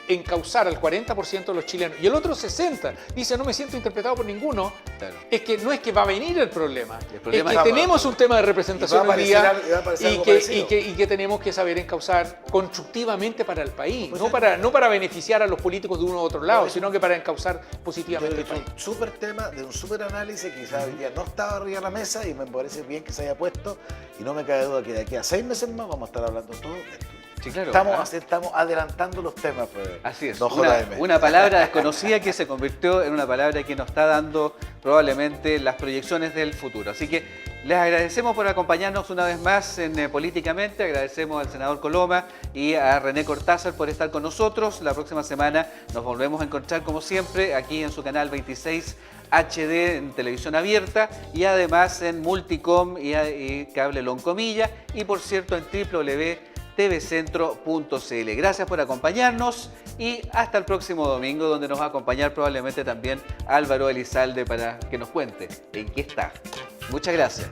encauzar al 40% de los chilenos y el otro 60% dice no me siento interpretado por ninguno, claro. Es que no es que va a venir el problema es que tenemos un tema de representación hoy día y que tenemos que saber encauzar constructivamente para el país, pues no para beneficiar a los políticos de uno u otro lado, sino que para encauzar positivamente el país. Un súper tema, de un súper análisis que quizás hoy día no estaba arriba de la mesa y me parece bien que se haya puesto y no me cabe duda que de aquí a 6 meses más vamos a estar hablando todo esto. Sí, claro. Estamos adelantando los temas. Pues, así es, don una palabra desconocida que se convirtió en una palabra que nos está dando probablemente las proyecciones del futuro. Así que les agradecemos por acompañarnos una vez más en Políticamente, agradecemos al senador Coloma y a René Cortázar por estar con nosotros. La próxima semana nos volvemos a encontrar como siempre aquí en su canal 26 HD en televisión abierta y además en Multicom y Cable Loncomilla y por cierto en www.tvcentro.cl. Gracias por acompañarnos y hasta el próximo domingo, donde nos va a acompañar probablemente también Álvaro Elizalde para que nos cuente en qué está. Muchas gracias.